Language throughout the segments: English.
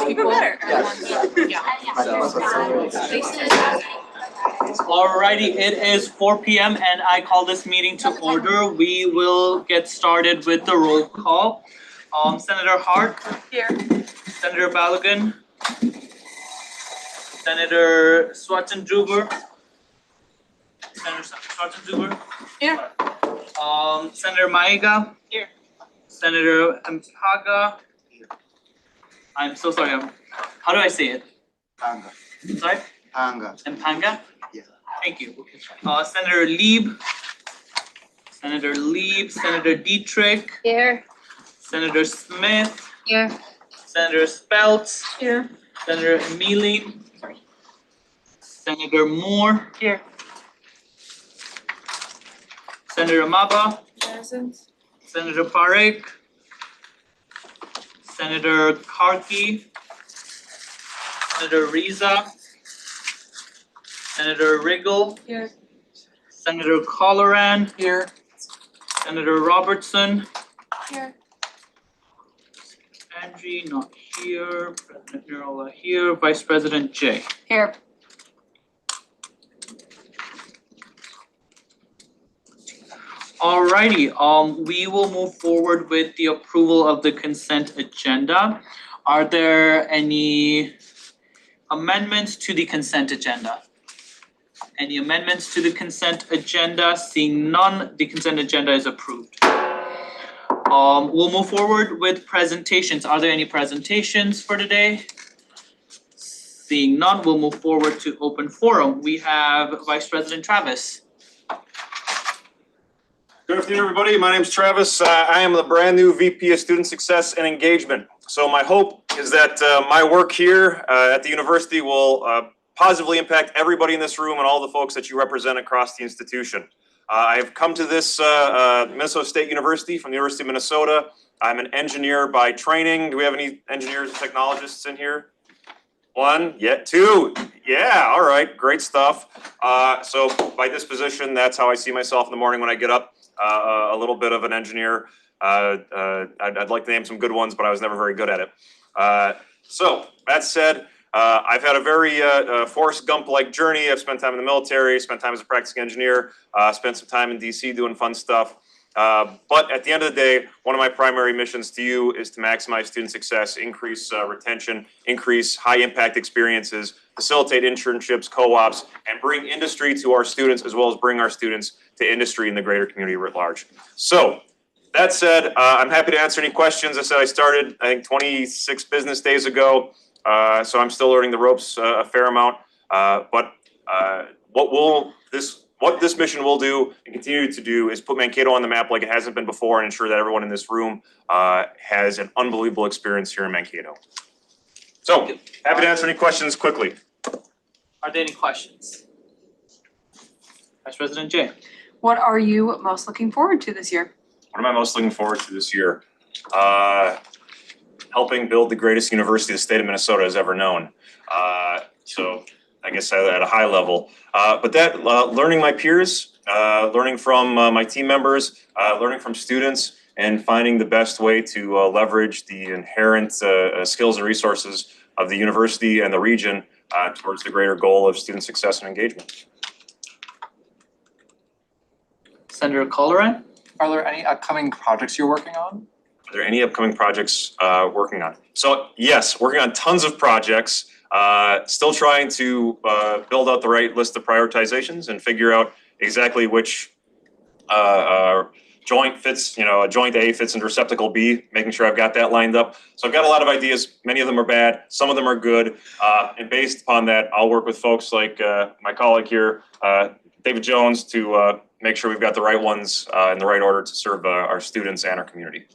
Even better. Alrighty, it is 4 p.m. and I call this meeting to order. We will get started with the roll call. Senator Hart. Here. Senator Balogun. Senator Schwarzenegger. Senator Schwarzenegger. Here. Senator Maiga. Here. Senator Mpaga. I'm so sorry. How do I say it? Panga. Sorry? Panga. Mpanga? Yeah. Thank you. Senator Lieb. Senator Dietrich. Here. Senator Smith. Here. Senator Speltz. Here. Senator Emeling. Senator Moore. Here. Senator Maba. Present. Senator Parekh. Senator Karki. Senator Riza. Senator Riggle. Here. Senator Colleran. Here. Senator Robertson. Here. Angie not here. President Nirola here. Vice President Jay. Here. Alrighty, we will move forward with the approval of the consent agenda. Are there any amendments to the consent agenda? Any amendments to the consent agenda? Seeing none, the consent agenda is approved. We'll move forward with presentations. Are there any presentations for today? Seeing none, we'll move forward to open forum. We have Vice President Travis. Good afternoon, everybody. My name is Travis. I am the brand new VP of Student Success and Engagement. So my hope is that my work here at the university will positively impact everybody in this room and all the folks that you represent across the institution. I have come to this Minnesota State University from the University of Minnesota. I'm an engineer by training. Do we have any engineers and technologists in here? One, yeah, two. Yeah, all right, great stuff. So by disposition, that's how I see myself in the morning when I get up. A little bit of an engineer. I'd like to name some good ones, but I was never very good at it. So that said, I've had a very Forrest Gump-like journey. I've spent time in the military, spent time as a practicing engineer, spent some time in DC doing fun stuff. But at the end of the day, one of my primary missions to you is to maximize student success, increase retention, increase high impact experiences, facilitate internships, co-ops, and bring industry to our students, as well as bring our students to industry in the greater community writ large. So that said, I'm happy to answer any questions. I said I started, I think, 26 business days ago. So I'm still learning the ropes a fair amount. But what this mission will do and continue to do is put Mankato on the map like it hasn't been before and ensure that everyone in this room has an unbelievable experience here in Mankato. So happy to answer any questions quickly. Are there any questions? Vice President Jay. What are you most looking forward to this year? What am I most looking forward to this year? Helping build the greatest university the state of Minnesota has ever known. So I guess at a high level. But that learning my peers, learning from my team members, learning from students, and finding the best way to leverage the inherent skills and resources of the university and the region towards the greater goal of student success and engagement. Senator Colleran. Are there any upcoming projects you're working on? Are there any upcoming projects working on? So yes, working on tons of projects. Still trying to build out the right list of prioritizations and figure out exactly which joint fits, a joint A fits into receptacle B, making sure I've got that lined up. So I've got a lot of ideas. Many of them are bad, some of them are good. And based upon that, I'll work with folks like my colleague here, David Jones, to make sure we've got the right ones in the right order to serve our students and our community.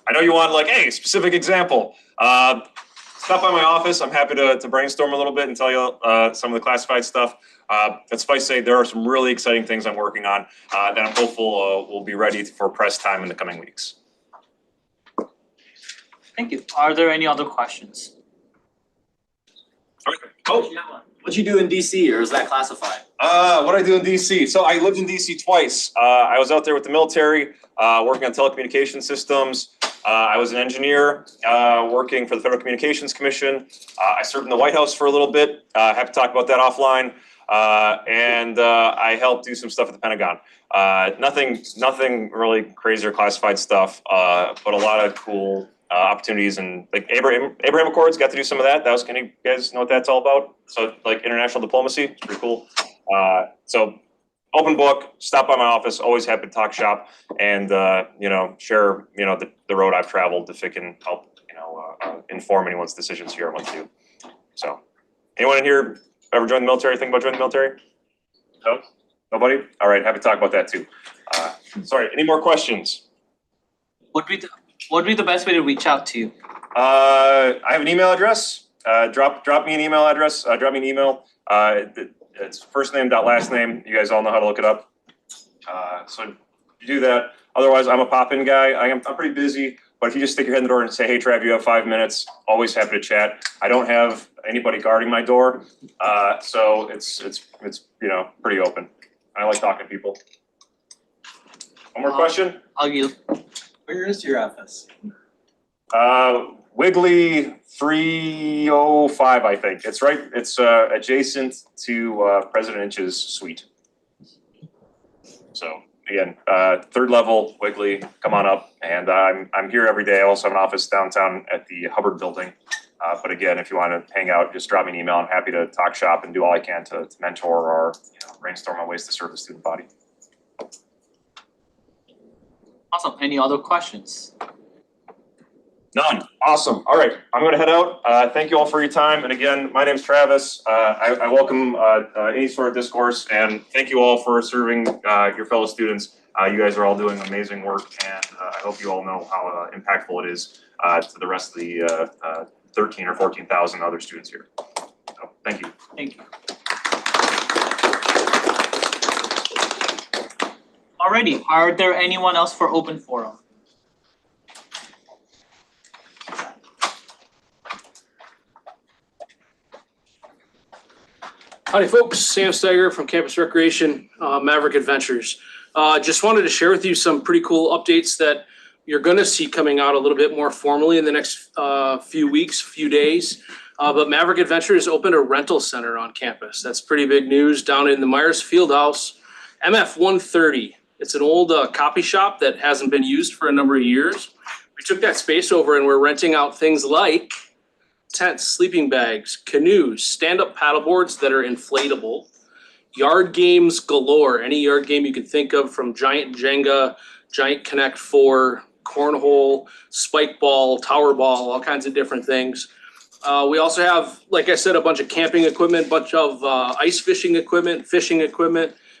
I know you want like, hey, specific example. Stop by my office. I'm happy to brainstorm a little bit and tell you some of the classified stuff. But suffice to say, there are some really exciting things I'm working on that I'm hopeful will be ready for press time in the coming weeks. Thank you. Are there any other questions? Okay. Oh, What'd you do in DC, or is that classified? What I do in DC? So I lived in DC twice. I was out there with the military, working on telecommunication systems. I was an engineer, working for the Federal Communications Commission. I served in the White House for a little bit. Happy to talk about that offline. And I helped do some stuff at the Pentagon. Nothing really crazy or classified stuff, but a lot of cool opportunities, and like Abraham Accords, got to do some of that. That was, can you guys know what that's all about? So like international diplomacy, it's pretty cool. So open book, stop by my office, always happy to talk shop and, share, the road I've traveled if it can help, inform anyone's decisions here on what to do. So anyone in here ever joined the military, think about joining the military? No? Nobody? All right, happy to talk about that too. Sorry, any more questions? What would be the best way to reach out to you? I have an email address. Drop me an email address. Drop me an email. It's first name dot last name. You guys all know how to look it up. So you do that. Otherwise, I'm a pop-in guy. I'm pretty busy, but if you just stick your head in the door and say, "Hey, Trav, you have 5 minutes," always happy to chat. I don't have anybody guarding my door, so it's pretty open. I like talking to people. One more question? I'll yield. Where is your office? Wiggly 305, I think. It's right. It's adjacent to President Inch's suite. So again, third level, Wiggly. Come on up, and I'm here every day. I also have an office downtown at the Hubbard Building. But again, if you want to hang out, just drop me an email. I'm happy to talk shop and do all I can to mentor or brainstorm on ways to serve the student body. Awesome. Any other questions? None. Awesome. All right, I'm going to head out. Thank you all for your time. And again, my name's Travis. I welcome any sort of discourse, and thank you all for serving your fellow students. You guys are all doing amazing work, and I hope you all know how impactful it is to the rest of the 13 or 14,000 other students here. So, thank you. Thank you. Alrighty, are there anyone else for open forum? Howdy folks, Sam Steiger from Campus Recreation, Maverick Adventures. Just wanted to share with you some pretty cool updates that you're gonna see coming out a little bit more formally in the next few weeks, few days. But Maverick Adventures opened a rental center on campus. That's pretty big news down in the Myers Fieldhouse, MF 130. It's an old copy shop that hasn't been used for a number of years. We took that space over and we're renting out things like tents, sleeping bags, canoes, stand-up paddleboards that are inflatable, yard games galore, any yard game you can think of, from giant Jenga, giant Connect 4, cornhole, spike ball, tower ball, all kinds of different things. We also have, like I said, a bunch of camping equipment, bunch of ice fishing equipment,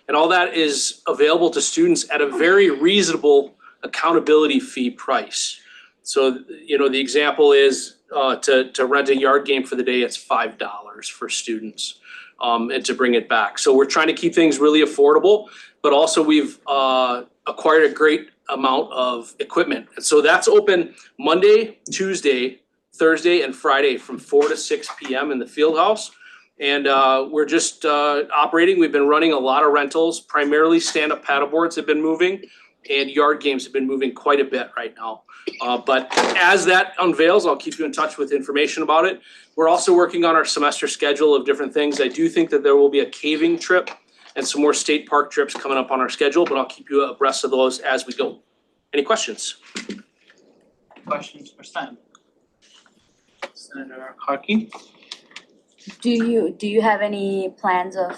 and all that is available to students at a very reasonable accountability fee price. So, the example is to rent a yard game for the day, it's $5 for students, and to bring it back. So we're trying to keep things really affordable, but also we've acquired a great amount of equipment. And so that's open Monday, Tuesday, Thursday, and Friday from 4 to 6 p.m. in the field house. And we're just operating. We've been running a lot of rentals, primarily stand-up paddleboards have been moving, and yard games have been moving quite a bit right now. But as that unveils, I'll keep you in touch with information about it. We're also working on our semester schedule of different things. I do think that there will be a caving trip and some more state park trips coming up on our schedule, but I'll keep you abreast of those as we go. Any questions? Questions for Sam? Senator Harkey? Do you have any plans of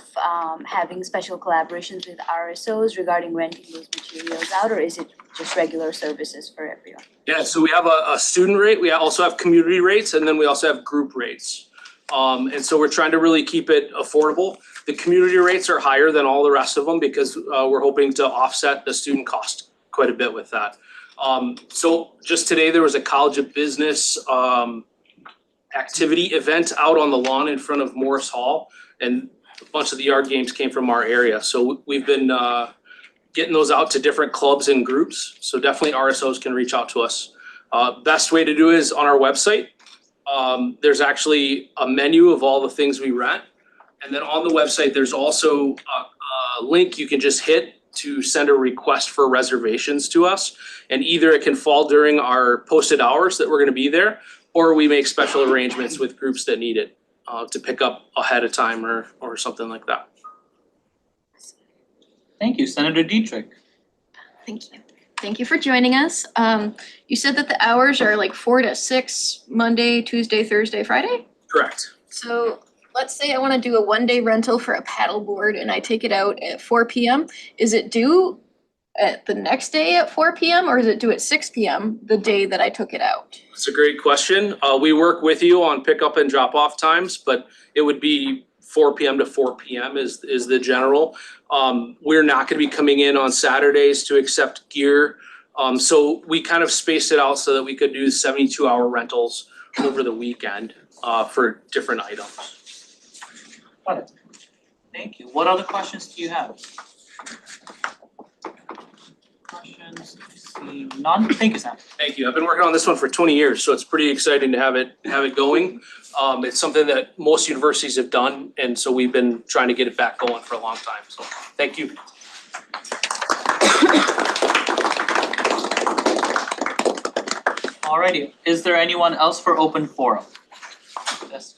having special collaborations with RSOs regarding renting those materials out, or is it just regular services for everyone? Yeah, so we have a student rate, we also have community rates, and then we also have group rates. And so we're trying to really keep it affordable. The community rates are higher than all the rest of them because we're hoping to offset the student cost quite a bit with that. So just today, there was a College of Business activity event out on the lawn in front of Morris Hall, and a bunch of the yard games came from our area. So we've been getting those out to different clubs and groups. So definitely RSOs can reach out to us. Best way to do it is on our website. There's actually a menu of all the things we rent. And then on the website, there's also a link you can just hit to send a request for reservations to us. And either it can fall during our posted hours that we're gonna be there, or we make special arrangements with groups that need it to pick up ahead of time or something like that. Thank you, Senator Dietrich. Thank you. Thank you for joining us. You said that the hours are like 4 to 6, Monday, Tuesday, Thursday, Friday? Correct. So let's say I wanna do a 1-day rental for a paddle board and I take it out at 4 PM. Is it due at the next day at 4 PM or is it due at 6 PM the day that I took it out? It's a great question. We work with you on pickup and drop off times, but it would be 4 PM to 4 PM is the general. We're not gonna be coming in on Saturdays to accept gear. So we kind of spaced it out so that we could do 72-hour rentals over the weekend for different items. Got it. Thank you. What other questions do you have? Questions? I see none. Thank you, Sam. Thank you. I've been working on this one for 20 years, so it's pretty exciting to have it going. It's something that most universities have done, and so we've been trying to get it back going for a long time. So thank you. Alrighty, is there anyone else for open forum? Yes.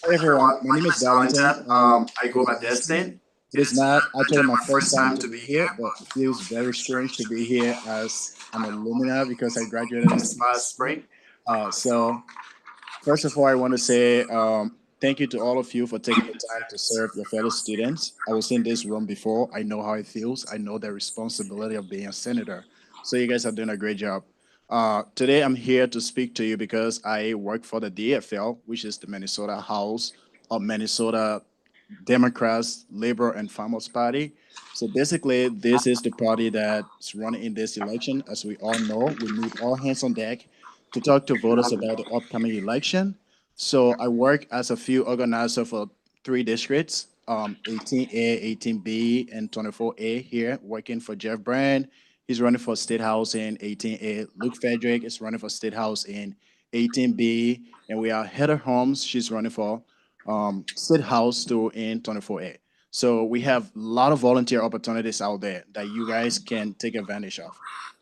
Hi everyone, my name is Valentin. I go by Destin. It is not actually my first time to be here, but it feels very strange to be here as an alumni because I graduated this last spring. So first of all, I want to say thank you to all of you for taking the time to serve your fellow students. I was in this room before. I know how it feels. I know the responsibility of being a senator. So you guys are doing a great job. Today I'm here to speak to you because I work for the DFL, which is the Minnesota House of Minnesota Democrats, Labor and Farmers Party. So basically, this is the party that's running in this election. As we all know, we need all hands on deck to talk to voters about the upcoming election. So I work as a field organizer for 3 districts, 18A, 18B, and 24A here, working for Jeff Brand. He's running for State House in 18A. Luke Frederick is running for State House in 18B. And we have Heather Holmes. She's running for State House too in 24A. So we have a lot of volunteer opportunities out there that you guys can take advantage of.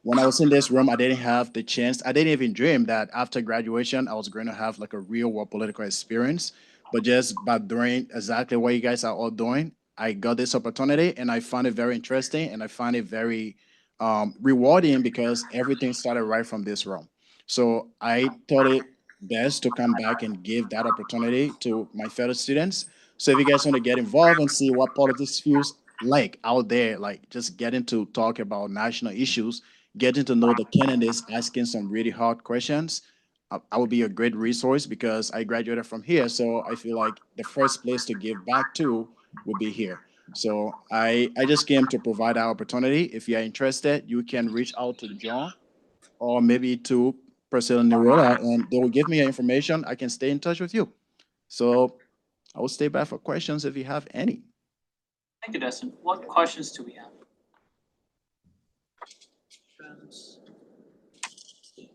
When I was in this room, I didn't have the chance. I didn't even dream that after graduation, I was going to have like a real world political experience. But just by doing exactly what you guys are all doing, I got this opportunity and I found it very interesting and I find it very rewarding because everything started right from this room. So I thought it best to come back and give that opportunity to my fellow students. So if you guys want to get involved and see what politics feels like out there, like just getting to talk about national issues, getting to know the candidates, asking some really hard questions, I would be a great resource because I graduated from here. So I feel like the first place to give back to would be here. So I just came to provide that opportunity. If you're interested, you can reach out to John or maybe to Priscilla Nerola, and they will give me your information. I can stay in touch with you. So I will stay back for questions if you have any. Thank you, Destin. What questions do we have?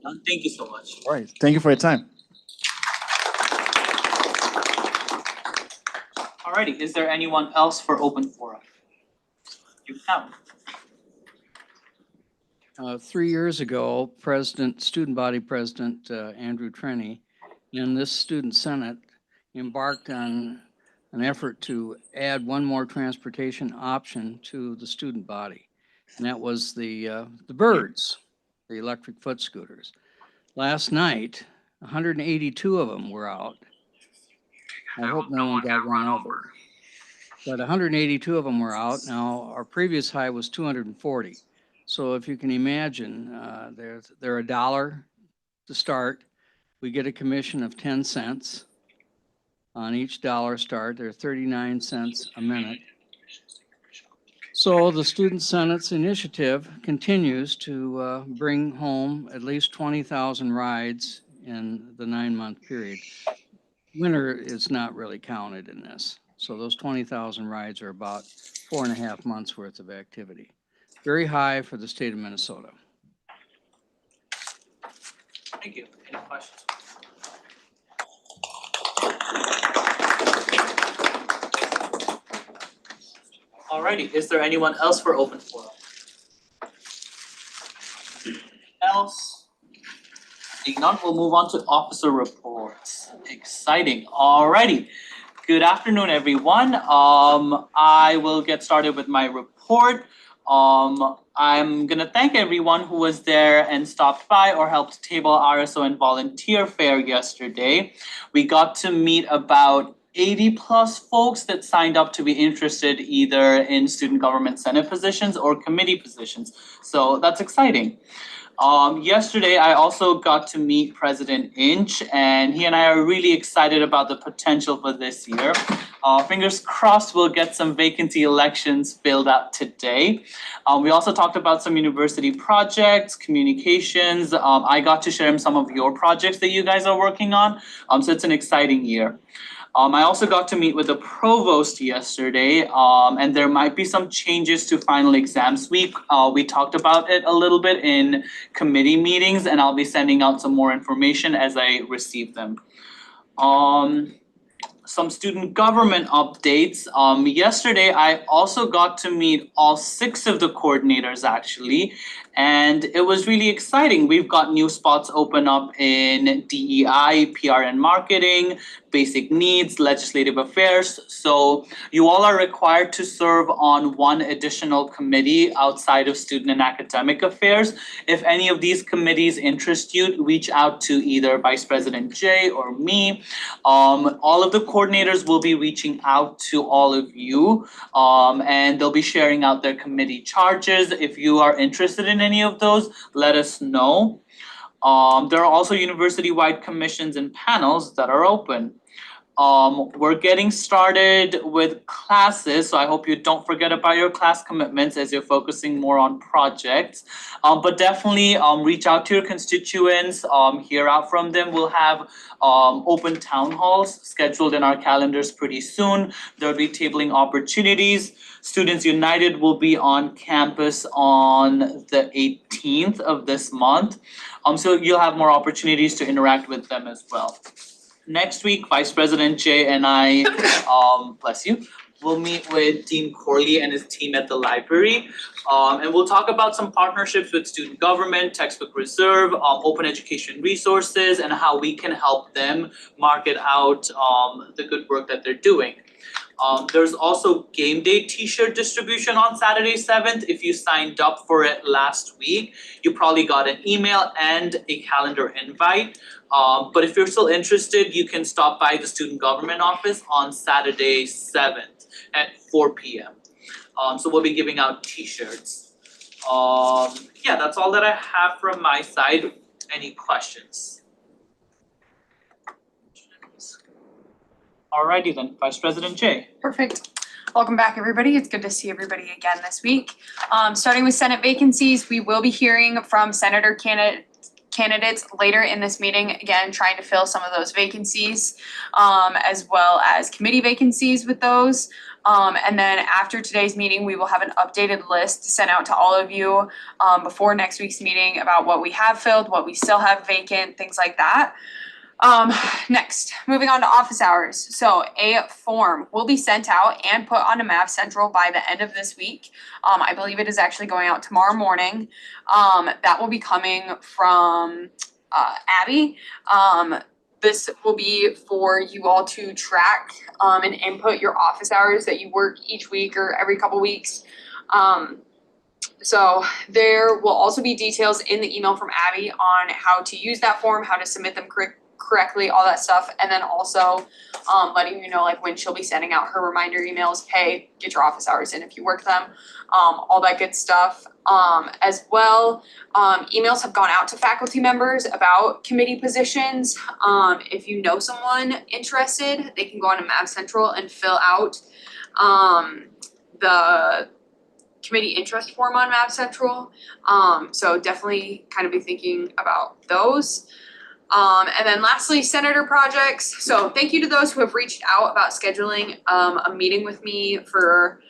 None. Thank you so much. All right. Thank you for your time. Alrighty, is there anyone else for open forum? You have. 3 years ago, student body president Andrew Trenny and this student senate embarked on an effort to add one more transportation option to the student body. And that was the birds, the electric foot scooters. Last night, 182 of them were out. I hope no one got run over. But 182 of them were out. Now, our previous high was 240. So if you can imagine, they're $1 to start. We get a commission of 10 cents on each dollar start. They're 39 cents a minute. So the Student Senate's initiative continues to bring home at least 20,000 rides in the 9-month period. Winter is not really counted in this. So those 20,000 rides are about 4.5 months worth of activity. Very high for the state of Minnesota. Thank you. Any questions? Alrighty, is there anyone else for open forum? Else? Seeing none, we'll move on to officer reports. Exciting. Alrighty. Good afternoon, everyone. I will get started with my report. I'm gonna thank everyone who was there and stopped by or helped table RSO and volunteer fair yesterday. We got to meet about 80 plus folks that signed up to be interested either in student government senate positions or committee positions. So that's exciting. Yesterday, I also got to meet President Inch, and he and I are really excited about the potential for this year. Fingers crossed we'll get some vacancy elections filled out today. We also talked about some university projects, communications. I got to share some of your projects that you guys are working on. So it's an exciting year. I also got to meet with the provost yesterday, and there might be some changes to final exams week. We talked about it a little bit in committee meetings, and I'll be sending out some more information as I receive them. Some student government updates. Yesterday, I also got to meet all 6 of the coordinators actually, and it was really exciting. We've got new spots open up in DEI, PR and marketing, basic needs, legislative affairs. So you all are required to serve on 1 additional committee outside of student and academic affairs. If any of these committees interest you, reach out to either Vice President Jay or me. All of the coordinators will be reaching out to all of you, and they'll be sharing out their committee charges. If you are interested in any of those, let us know. There are also university-wide commissions and panels that are open. We're getting started with classes, so I hope you don't forget about your class commitments as you're focusing more on projects. But definitely reach out to your constituents, hear out from them. We'll have open town halls scheduled in our calendars pretty soon. There'll be tabling opportunities. Students United will be on campus on the 18th of this month. So you'll have more opportunities to interact with them as well. Next week, Vice President Jay and I, bless you, will meet with Dean Corley and his team at the library. And we'll talk about some partnerships with student government, textbook reserve, open education resources, and how we can help them market out the good work that they're doing. There's also game day t-shirt distribution on Saturday 7th. If you signed up for it last week, you probably got an email and a calendar invite. But if you're still interested, you can stop by the student government office on Saturday 7th at 4 p.m. So we'll be giving out t-shirts. Yeah, that's all that I have from my side. Any questions? Alrighty then, Vice President Jay. Perfect. Welcome back, everybody. It's good to see everybody again this week. Starting with Senate vacancies, we will be hearing from Senator candidates later in this meeting, again, trying to fill some of those vacancies, as well as committee vacancies with those. And then after today's meeting, we will have an updated list sent out to all of you before next week's meeting about what we have filled, what we still have vacant, things like that. Next, moving on to office hours. So a form will be sent out and put onto Mav Central by the end of this week. I believe it is actually going out tomorrow morning. That will be coming from Abby. This will be for you all to track and input your office hours that you work each week or every couple weeks. So there will also be details in the email from Abby on how to use that form, how to submit them correctly, all that stuff. And then also letting you know like when she'll be sending out her reminder emails, hey, get your office hours in if you work them, all that good stuff. As well, emails have gone out to faculty members about committee positions. If you know someone interested, they can go on to Mav Central and fill out the committee interest form on Mav Central. So definitely kind of be thinking about those. And then lastly, senator projects. So thank you to those who have reached out about scheduling a meeting with me for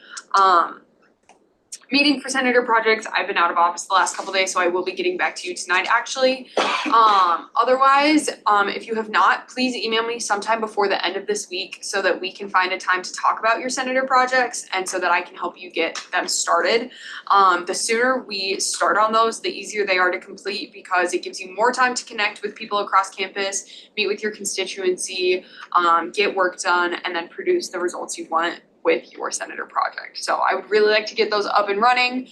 senator projects. I've been out of office the last couple days, so I will be getting back to you tonight actually. Otherwise, if you have not, please email me sometime before the end of this week so that we can find a time to talk about your senator projects and so that I can help you get them started. The sooner we start on those, the easier they are to complete because it gives you more time to connect with people across campus, meet with your constituency, get work done, and then produce the results you want with your senator project. So I would really like to get those up and running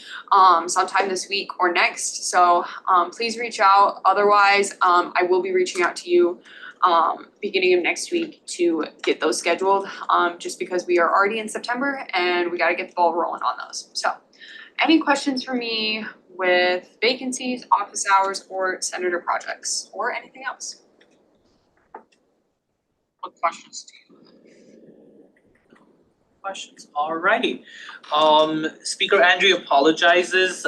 sometime this week or next. So please reach out. Otherwise, I will be reaching out to you beginning of next week to get those scheduled, just because we are already in September and we gotta get the ball rolling on those. So any questions for me with vacancies, office hours, or senator projects, or anything else? What questions do you have? Questions? Alrighty. Speaker Andrea apologizes.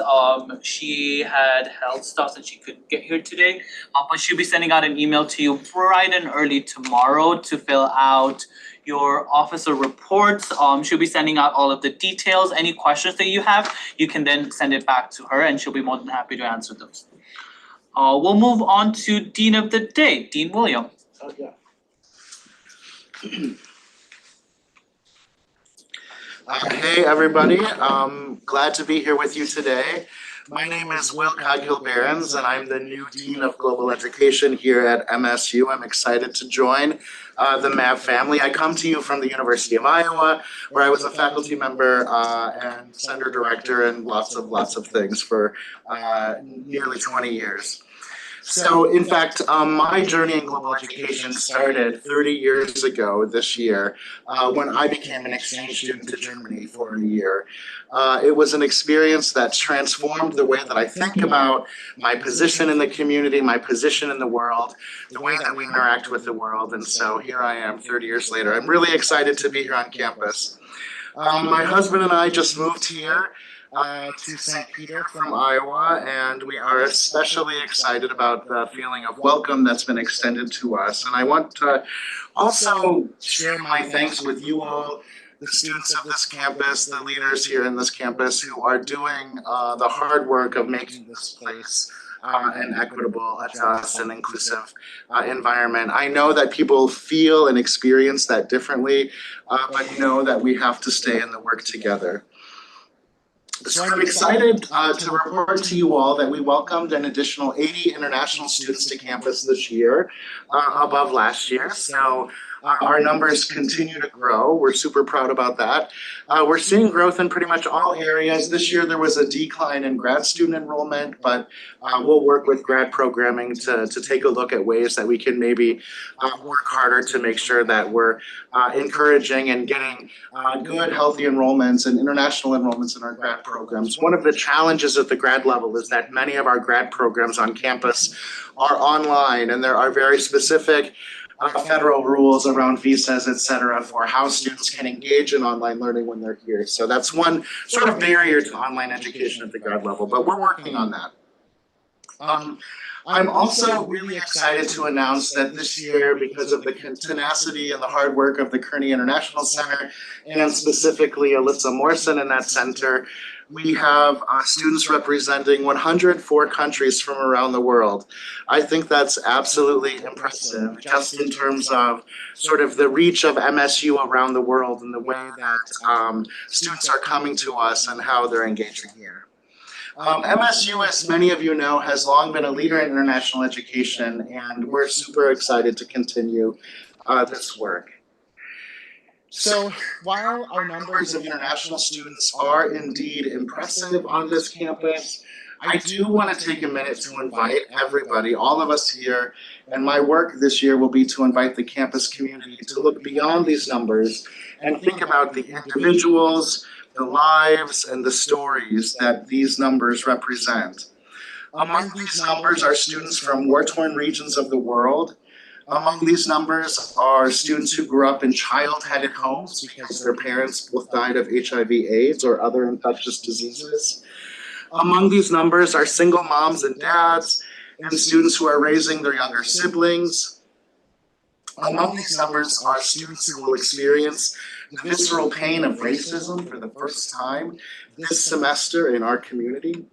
She had health stuff and she couldn't get here today. But she'll be sending out an email to you bright and early tomorrow to fill out your officer reports. She'll be sending out all of the details. Any questions that you have, you can then send it back to her and she'll be more than happy to answer those. We'll move on to Dean of the Day, Dean William. Okay. Hey everybody, glad to be here with you today. My name is Will Coghill-Behrens and I'm the new Dean of Global Education here at MSU. I'm excited to join the MAV family. I come to you from the University of Iowa, where I was a faculty member and center director and lots of things for nearly 20 years. So in fact, my journey in global education started 30 years ago this year when I became an exchange student to Germany for a year. It was an experience that transformed the way that I think about my position in the community, my position in the world, the way that we interact with the world. And so here I am 30 years later. I'm really excited to be here on campus. My husband and I just moved here to St. Peter from Iowa, and we are especially excited about the feeling of welcome that's been extended to us. And I want to also share my thanks with you all, the students of this campus, the leaders here in this campus who are doing the hard work of making this place an equitable, just, and inclusive environment. I know that people feel and experience that differently, but know that we have to stay in the work together. So I'm excited to report to you all that we welcomed an additional 80 international students to campus this year, above last year. So our numbers continue to grow. We're super proud about that. We're seeing growth in pretty much all areas. This year there was a decline in grad student enrollment, but we'll work with grad programming to take a look at ways that we can maybe work harder to make sure that we're encouraging and getting good, healthy enrollments and international enrollments in our grad programs. One of the challenges at the grad level is that many of our grad programs on campus are online, and there are very specific federal rules around visas, et cetera, for how students can engage in online learning when they're here. So that's one sort of barrier to online education at the grad level, but we're working on that. I'm also really excited to announce that this year, because of the tenacity and the hard work of the Kearney International Center, and specifically Alyssa Morrison in that center, we have students representing 104 countries from around the world. I think that's absolutely impressive, just in terms of sort of the reach of MSU around the world and the way that students are coming to us and how they're engaging here. MSU, as many of you know, has long been a leader in international education, and we're super excited to continue this work. So while our numbers of international students are indeed impressive on this campus, I do want to take a minute to invite everybody, all of us here, and my work this year will be to invite the campus community to look beyond these numbers and think about the individuals, the lives, and the stories that these numbers represent. Among these numbers are students from war-torn regions of the world. Among these numbers are students who grew up in child-headed homes because their parents both died of HIV/AIDS or other infectious diseases. Among these numbers are single moms and dads, and students who are raising their younger siblings. Among these numbers are students who will experience the visceral pain of racism for the first time this semester in our community.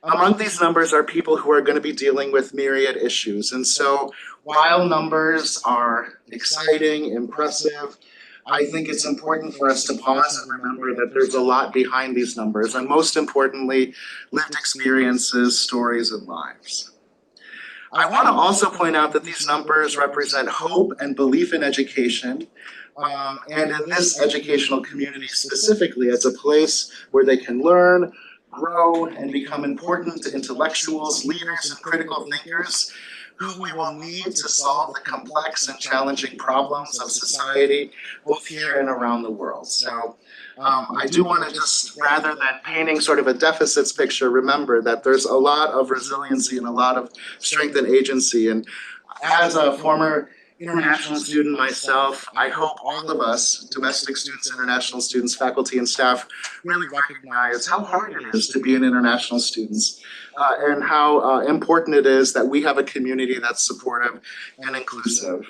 Among these numbers are people who are going to be dealing with myriad issues. And so while numbers are exciting, impressive, I think it's important for us to pause and remember that there's a lot behind these numbers, and most importantly, lived experiences, stories, and lives. I want to also point out that these numbers represent hope and belief in education, and in this educational community specifically as a place where they can learn, grow, and become important intellectuals, leaders, and critical thinkers who we will need to solve the complex and challenging problems of society, both here and around the world. So I do want to just, rather than painting sort of a deficits picture, remember that there's a lot of resiliency and a lot of strength and agency. And as a former international student myself, I hope all of us, domestic students, international students, faculty and staff, really recognize how hard it is to be an international student, and how important it is that we have a community that's supportive and inclusive.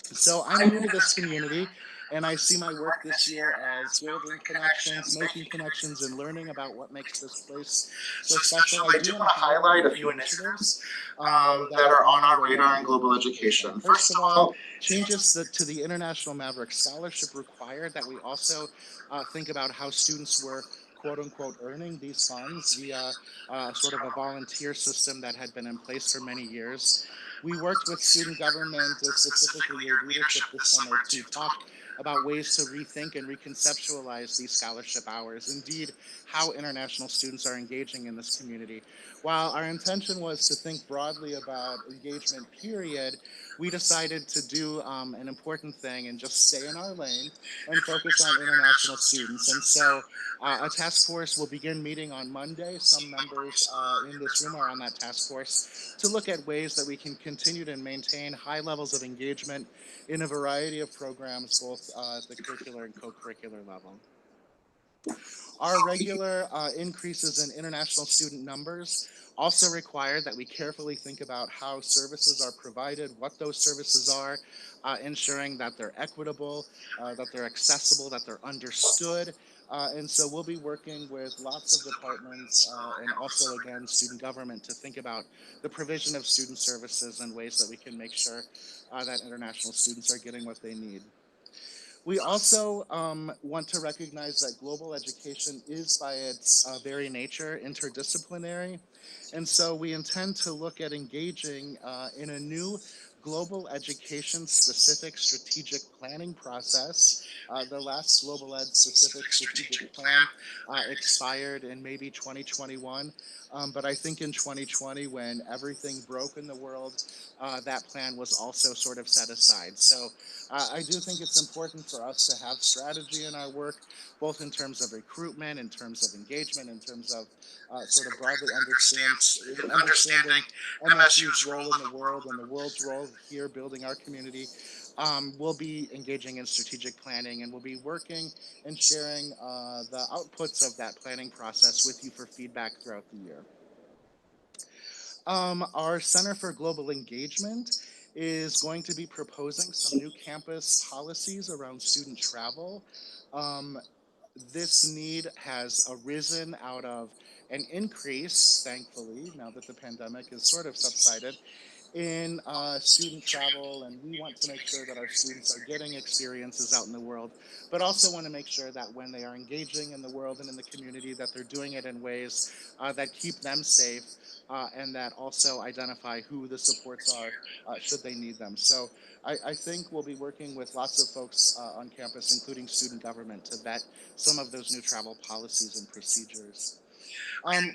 So I'm new to this community, and I see my work this year as building connections, making connections, and learning about what makes this place so special. I do want to highlight a few initiatives that are on our radar in global education. First of all, changes to the International Maverick Scholarship required that we also think about how students were quote unquote earning these funds via sort of a volunteer system that had been in place for many years. We worked with student government, specifically your leadership this summer, to talk about ways to rethink and reconceptualize these scholarship hours, indeed how international students are engaging in this community. While our intention was to think broadly about engagement, period, we decided to do an important thing and just stay in our lane and focus on international students. And so a task force will begin meeting on Monday. Some members in this room are on that task force to look at ways that we can continue to maintain high levels of engagement in a variety of programs, both at the curricular and co-curricular level. Our regular increases in international student numbers also require that we carefully think about how services are provided, what those services are, ensuring that they're equitable, that they're accessible, that they're understood. And so we'll be working with lots of departments and also, again, student government to think about the provision of student services and ways that we can make sure that international students are getting what they need. We also want to recognize that global education is by its very nature interdisciplinary. And so we intend to look at engaging in a new global education specific strategic planning process. The last global ed specific strategic plan expired in maybe 2021. But I think in 2020, when everything broke in the world, that plan was also sort of set aside. So I do think it's important for us to have strategy in our work, both in terms of recruitment, in terms of engagement, in terms of sort of broadly understanding MSU's role in the world and the world's role here building our community. We'll be engaging in strategic planning, and we'll be working and sharing the outputs of that planning process with you for feedback throughout the year. Our Center for Global Engagement is going to be proposing some new campus policies around student travel. This need has arisen out of an increase, thankfully, now that the pandemic is sort of subsided, in student travel, and we want to make sure that our students are getting experiences out in the world, but also want to make sure that when they are engaging in the world and in the community, that they're doing it in ways that keep them safe and that also identify who the supports are should they need them. So I think we'll be working with lots of folks on campus, including student government, to vet some of those new travel policies and procedures.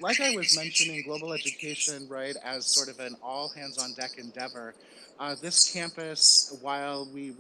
Like I was mentioning, global education, right, as sort of an all hands on deck endeavor, this campus, while we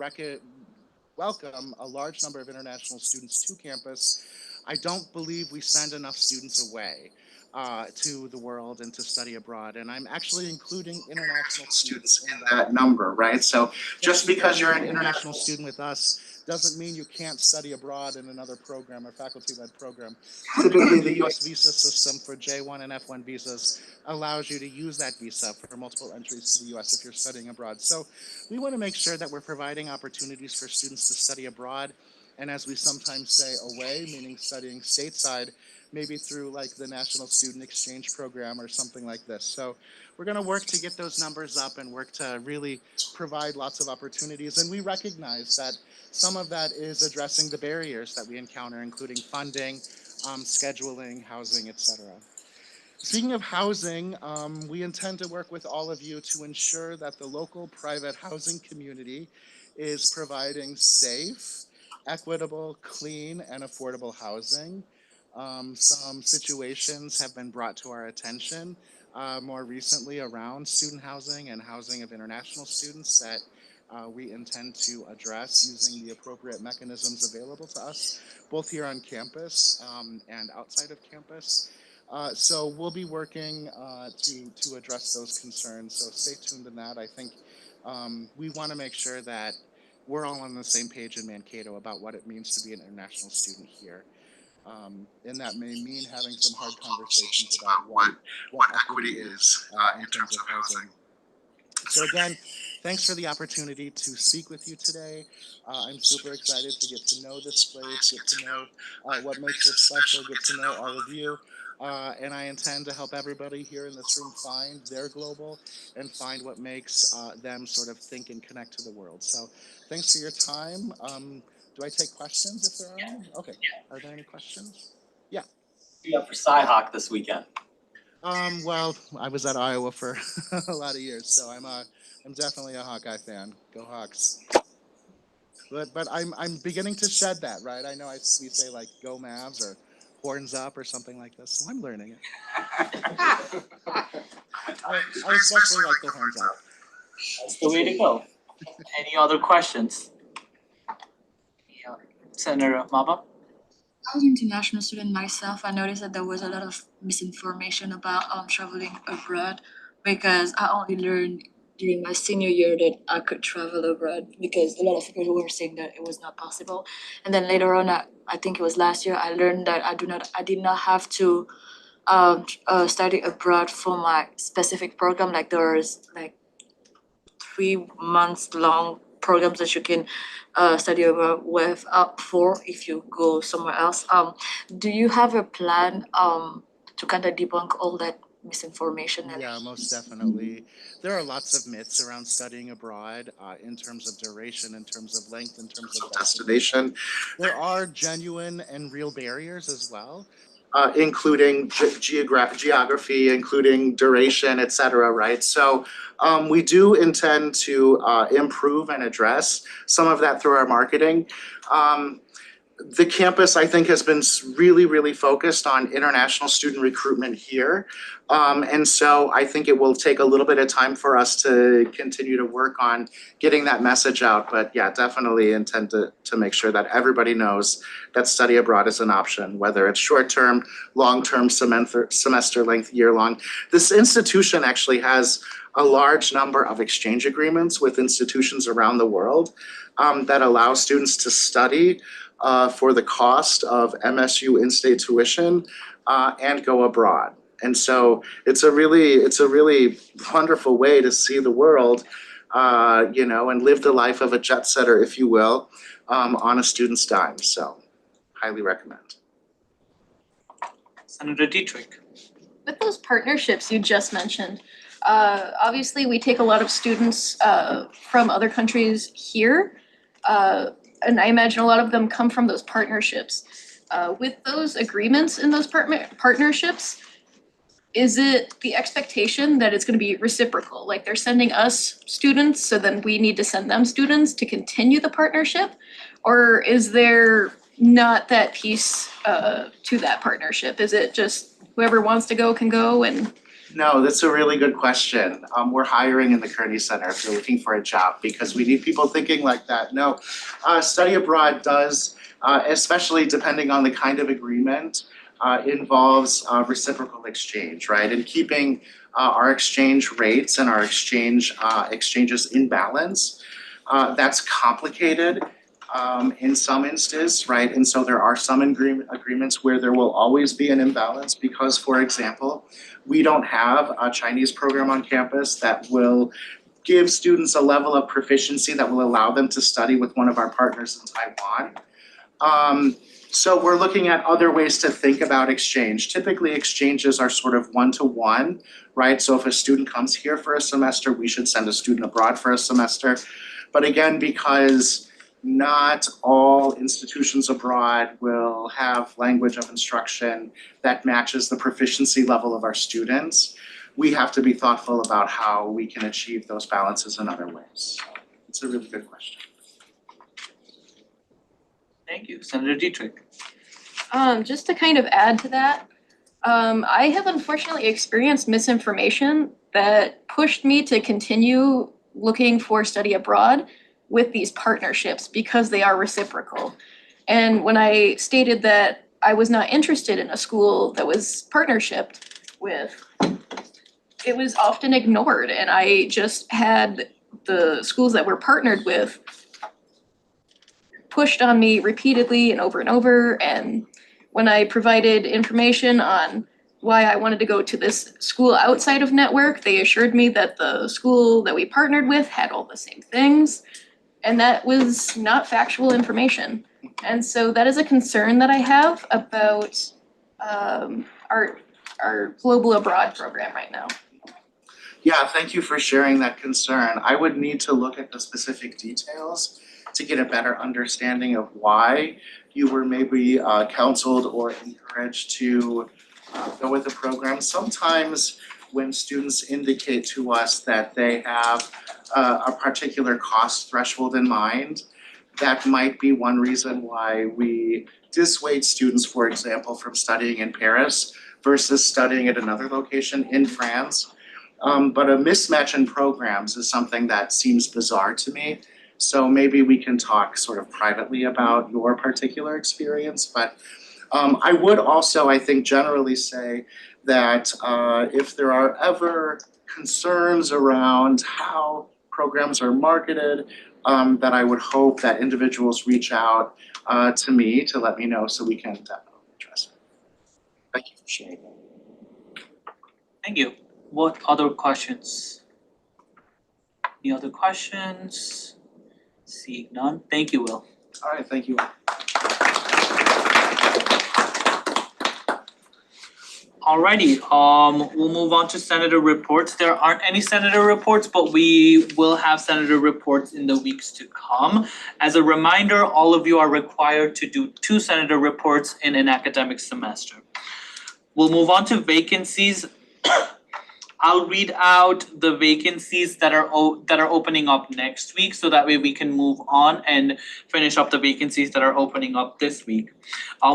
welcome a large number of international students to campus, I don't believe we send enough students away. to the world and to study abroad. And I'm actually including international students in that number, right? So just because you're an international student with us doesn't mean you can't study abroad in another program or faculty-led program. Typically, the US visa system for J1 and F1 visas allows you to use that visa for multiple entries to the US if you're studying abroad. So we want to make sure that we're providing opportunities for students to study abroad, and as we sometimes say, away, meaning studying stateside, maybe through like the National Student Exchange Program or something like this. So we're going to work to get those numbers up and work to really provide lots of opportunities. And we recognize that some of that is addressing the barriers that we encounter, including funding, scheduling, housing, etc. Speaking of housing, we intend to work with all of you to ensure that the local private housing community is providing safe, equitable, clean, and affordable housing. Some situations have been brought to our attention more recently around student housing and housing of international students that we intend to address using the appropriate mechanisms available to us, both here on campus and outside of campus. So we'll be working to address those concerns. So stay tuned in that. I think we want to make sure that we're all on the same page in Mankato about what it means to be an international student here. And that may mean having some hard conversations about what equity is in terms of housing. So again, thanks for the opportunity to speak with you today. I'm super excited to get to know this place, get to know what makes it special, get to know all of you. And I intend to help everybody here in this room find their global and find what makes them sort of think and connect to the world. So thanks for your time. Do I take questions if there are any? Okay, are there any questions? Yeah. You up for Cyhawk this weekend? Well, I was at Iowa for a lot of years, so I'm definitely a Hawkeye fan. Go Hawks! But I'm beginning to shed that, right? I know we say like Go Mavs or Horns Up or something like this, so I'm learning it. I especially like the Horns Up. That's the way to go. Any other questions? Yeah. Senator Maba? I was an international student myself. I noticed that there was a lot of misinformation about traveling abroad because I only learned during my senior year that I could travel abroad because a lot of people were saying that it was not possible. And then later on, I think it was last year, I learned that I did not have to study abroad for my specific program. Like there was like 3 months long programs that you can study abroad with for if you go somewhere else. Do you have a plan to kind of debunk all that misinformation? Yeah, most definitely. There are lots of myths around studying abroad in terms of duration, in terms of length, in terms of destination. There are genuine and real barriers as well. Including geography, including duration, et cetera, right? So we do intend to improve and address some of that through our marketing. The campus, I think, has been really, really focused on international student recruitment here. And so I think it will take a little bit of time for us to continue to work on getting that message out. But yeah, definitely intend to make sure that everybody knows that study abroad is an option, whether it's short-term, long-term, semester length, year-long. This institution actually has a large number of exchange agreements with institutions around the world that allow students to study for the cost of MSU in-state tuition and go abroad. And so it's a really wonderful way to see the world, and live the life of a jet setter, if you will, on a student's dime. So highly recommend. Senator Dietrich? With those partnerships you just mentioned, obviously we take a lot of students from other countries here. And I imagine a lot of them come from those partnerships. With those agreements in those partnerships, is it the expectation that it's gonna be reciprocal? Like they're sending us students, so then we need to send them students to continue the partnership? Or is there not that piece to that partnership? Is it just whoever wants to go can go and? No, that's a really good question. We're hiring in the Kearney Center if you're looking for a job because we need people thinking like that. No, study abroad does, especially depending on the kind of agreement, involves reciprocal exchange, right? And keeping our exchange rates and our exchanges in balance. That's complicated in some instances, right? And so there are some agreements where there will always be an imbalance because, for example, we don't have a Chinese program on campus that will give students a level of proficiency that will allow them to study with one of our partners in Taiwan. So we're looking at other ways to think about exchange. Typically, exchanges are sort of one-to-one, right? So if a student comes here for a semester, we should send a student abroad for a semester. But again, because not all institutions abroad will have language of instruction that matches the proficiency level of our students, we have to be thoughtful about how we can achieve those balances in other ways. It's a really good question. Thank you, Senator Dietrich. Just to kind of add to that, I have unfortunately experienced misinformation that pushed me to continue looking for study abroad with these partnerships because they are reciprocal. And when I stated that I was not interested in a school that was partnershiped with, it was often ignored, and I just had the schools that were partnered with pushed on me repeatedly and over, and when I provided information on why I wanted to go to this school outside of network, they assured me that the school that we partnered with had all the same things, and that was not factual information. And so that is a concern that I have about our global abroad program right now. Yeah, thank you for sharing that concern. I would need to look at the specific details to get a better understanding of why you were maybe counseled or encouraged to go with the program. Sometimes when students indicate to us that they have a particular cost threshold in mind, that might be one reason why we dissuade students, for example, from studying in Paris versus studying at another location in France. But a mismatch in programs is something that seems bizarre to me. So maybe we can talk sort of privately about your particular experience. But I would also, I think, generally say that if there are ever concerns around how programs are marketed, that I would hope that individuals reach out to me to let me know so we can definitely address it. Thank you for sharing that. Thank you. What other questions? Any other questions? Seeing none, thank you, Will. All right, thank you. Alrighty, we'll move on to senator reports. There aren't any senator reports, but we will have senator reports in the weeks to come. As a reminder, all of you are required to do 2 senator reports in an academic semester. We'll move on to vacancies. I'll read out the vacancies that are opening up next week, so that way we can move on and finish up the vacancies that are opening up this week.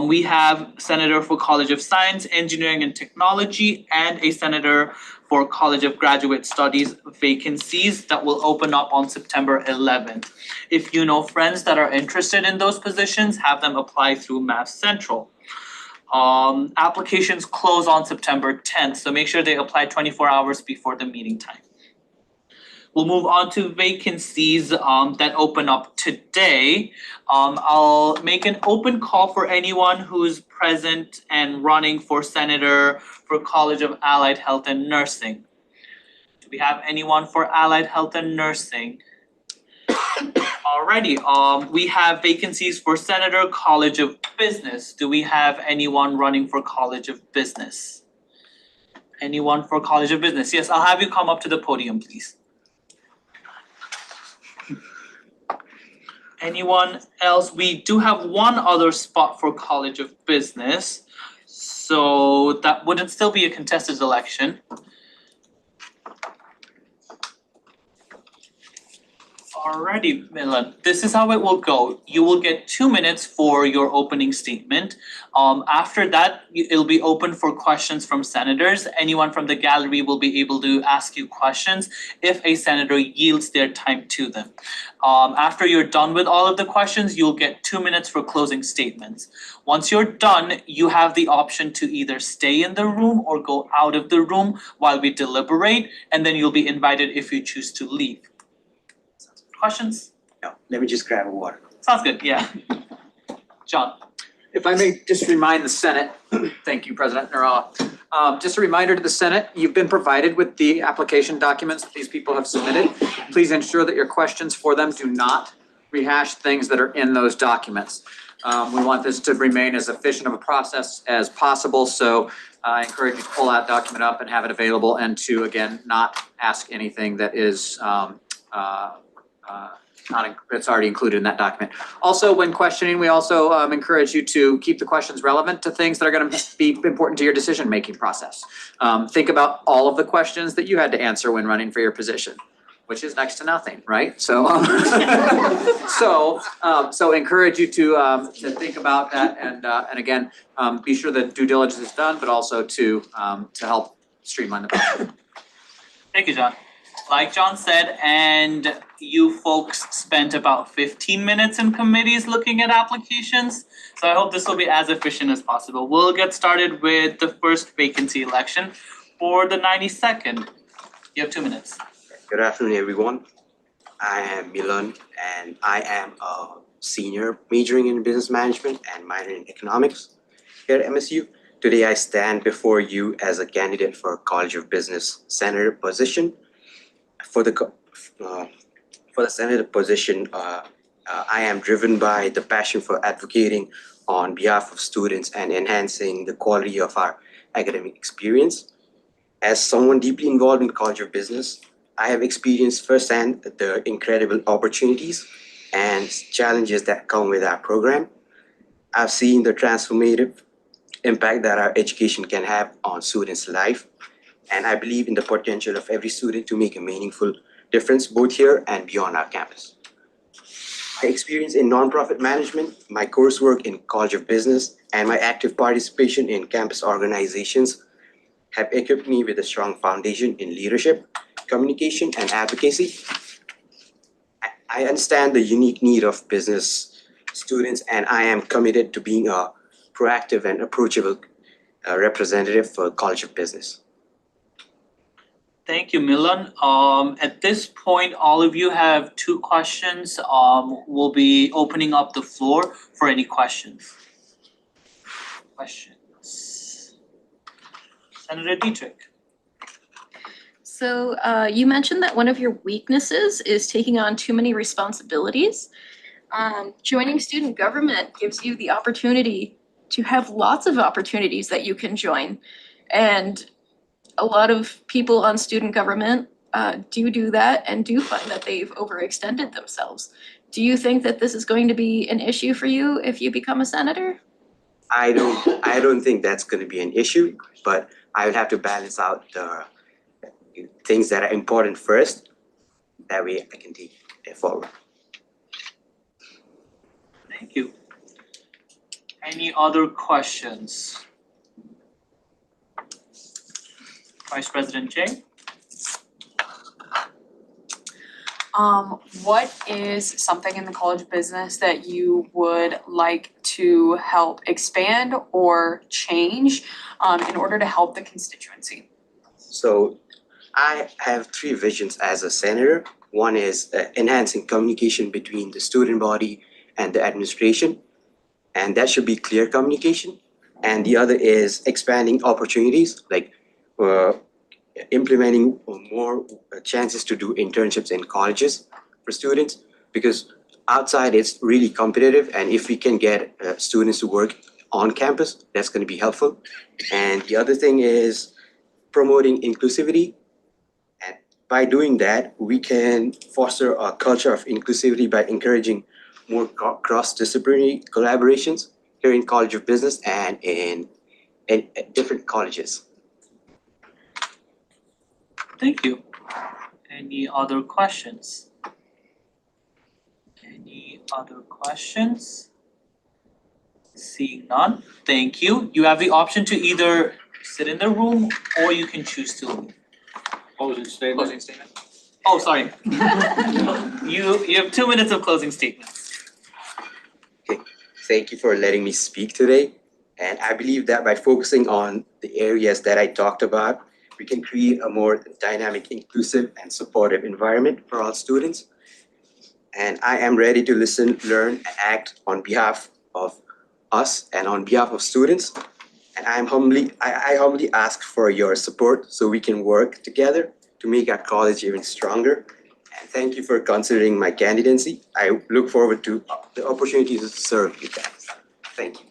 We have senator for College of Science, Engineering and Technology, and a senator for College of Graduate Studies vacancies that will open up on September 11th. If you know friends that are interested in those positions, have them apply through Mass Central. Applications close on September 10th, so make sure they apply 24 hours before the meeting time. We'll move on to vacancies that open up today. I'll make an open call for anyone who's present and running for senator for College of Allied Health and Nursing. Do we have anyone for Allied Health and Nursing? Alrighty, we have vacancies for Senator College of Business. Do we have anyone running for College of Business? Anyone for College of Business? Yes, I'll have you come up to the podium, please. Anyone else? We do have one other spot for College of Business, so that wouldn't still be a contested election. Alrighty, Milan, this is how it will go. You will get 2 minutes for your opening statement. After that, it'll be open for questions from senators. Anyone from the gallery will be able to ask you questions if a senator yields their time to them. After you're done with all of the questions, you'll get 2 minutes for closing statements. Once you're done, you have the option to either stay in the room or go out of the room while we deliberate, and then you'll be invited if you choose to leave. Questions? No, let me just grab a water. Sounds good, yeah. John? If I may just remind the Senate, thank you, President Nara. Just a reminder to the Senate, you've been provided with the application documents that these people have submitted. Please ensure that your questions for them do not rehash things that are in those documents. We want this to remain as efficient of a process as possible, so I encourage you to pull that document up and have it available, and to, again, not ask anything that is that's already included in that document. Also, when questioning, we also encourage you to keep the questions relevant to things that are gonna be important to your decision-making process. Think about all of the questions that you had to answer when running for your position, which is next to nothing, right? So so encourage you to think about that, and again, be sure that due diligence is done, but also to help streamline the process. Thank you, John. Like John said, and you folks spent about 15 minutes in committees looking at applications. So I hope this will be as efficient as possible. We'll get started with the first vacancy election for the 92nd. You have 2 minutes. Good afternoon, everyone. I am Milan, and I am a senior majoring in business management and minoring in economics here at MSU. Today, I stand before you as a candidate for College of Business Senator position. For the senator position, I am driven by the passion for advocating on behalf of students and enhancing the quality of our academic experience. As someone deeply involved in the College of Business, I have experienced firsthand the incredible opportunities and challenges that come with our program. I've seen the transformative impact that our education can have on students' life. And I believe in the potential of every student to make a meaningful difference both here and beyond our campus. My experience in nonprofit management, my coursework in College of Business, and my active participation in campus organizations have equipped me with a strong foundation in leadership, communication, and advocacy. I understand the unique need of business students, and I am committed to being a proactive and approachable representative for College of Business. Thank you, Milan. At this point, all of you have 2 questions. We'll be opening up the floor for any questions. Questions? Senator Dietrich. So you mentioned that one of your weaknesses is taking on too many responsibilities. Joining student government gives you the opportunity to have lots of opportunities that you can join. And a lot of people on student government do that and do find that they've overextended themselves. Do you think that this is going to be an issue for you if you become a senator? I don't think that's going to be an issue, but I would have to balance out the things that are important first. That way I can take it forward. Thank you. Any other questions? Vice President Jay? What is something in the College of Business that you would like to help expand or change in order to help the constituency? So I have 3 visions as a senator. One is enhancing communication between the student body and the administration, and that should be clear communication. And the other is expanding opportunities, like implementing more chances to do internships in colleges for students, because outside it's really competitive, and if we can get students to work on campus, that's going to be helpful. And the other thing is promoting inclusivity. And by doing that, we can foster a culture of inclusivity by encouraging more cross-disciplinary collaborations here in College of Business and in different colleges. Thank you. Any other questions? other questions? Seeing none, thank you. You have the option to either sit in the room or you can choose to leave. Closing statement. Oh, sorry. You have 2 minutes of closing statements. Thank you for letting me speak today. And I believe that by focusing on the areas that I talked about, we can create a more dynamic, inclusive, and supportive environment for all students. And I am ready to listen, learn, and act on behalf of us and on behalf of students. And I humbly ask for your support so we can work together to make our college even stronger. And thank you for considering my candidacy. I look forward to the opportunity to serve you guys. Thank you.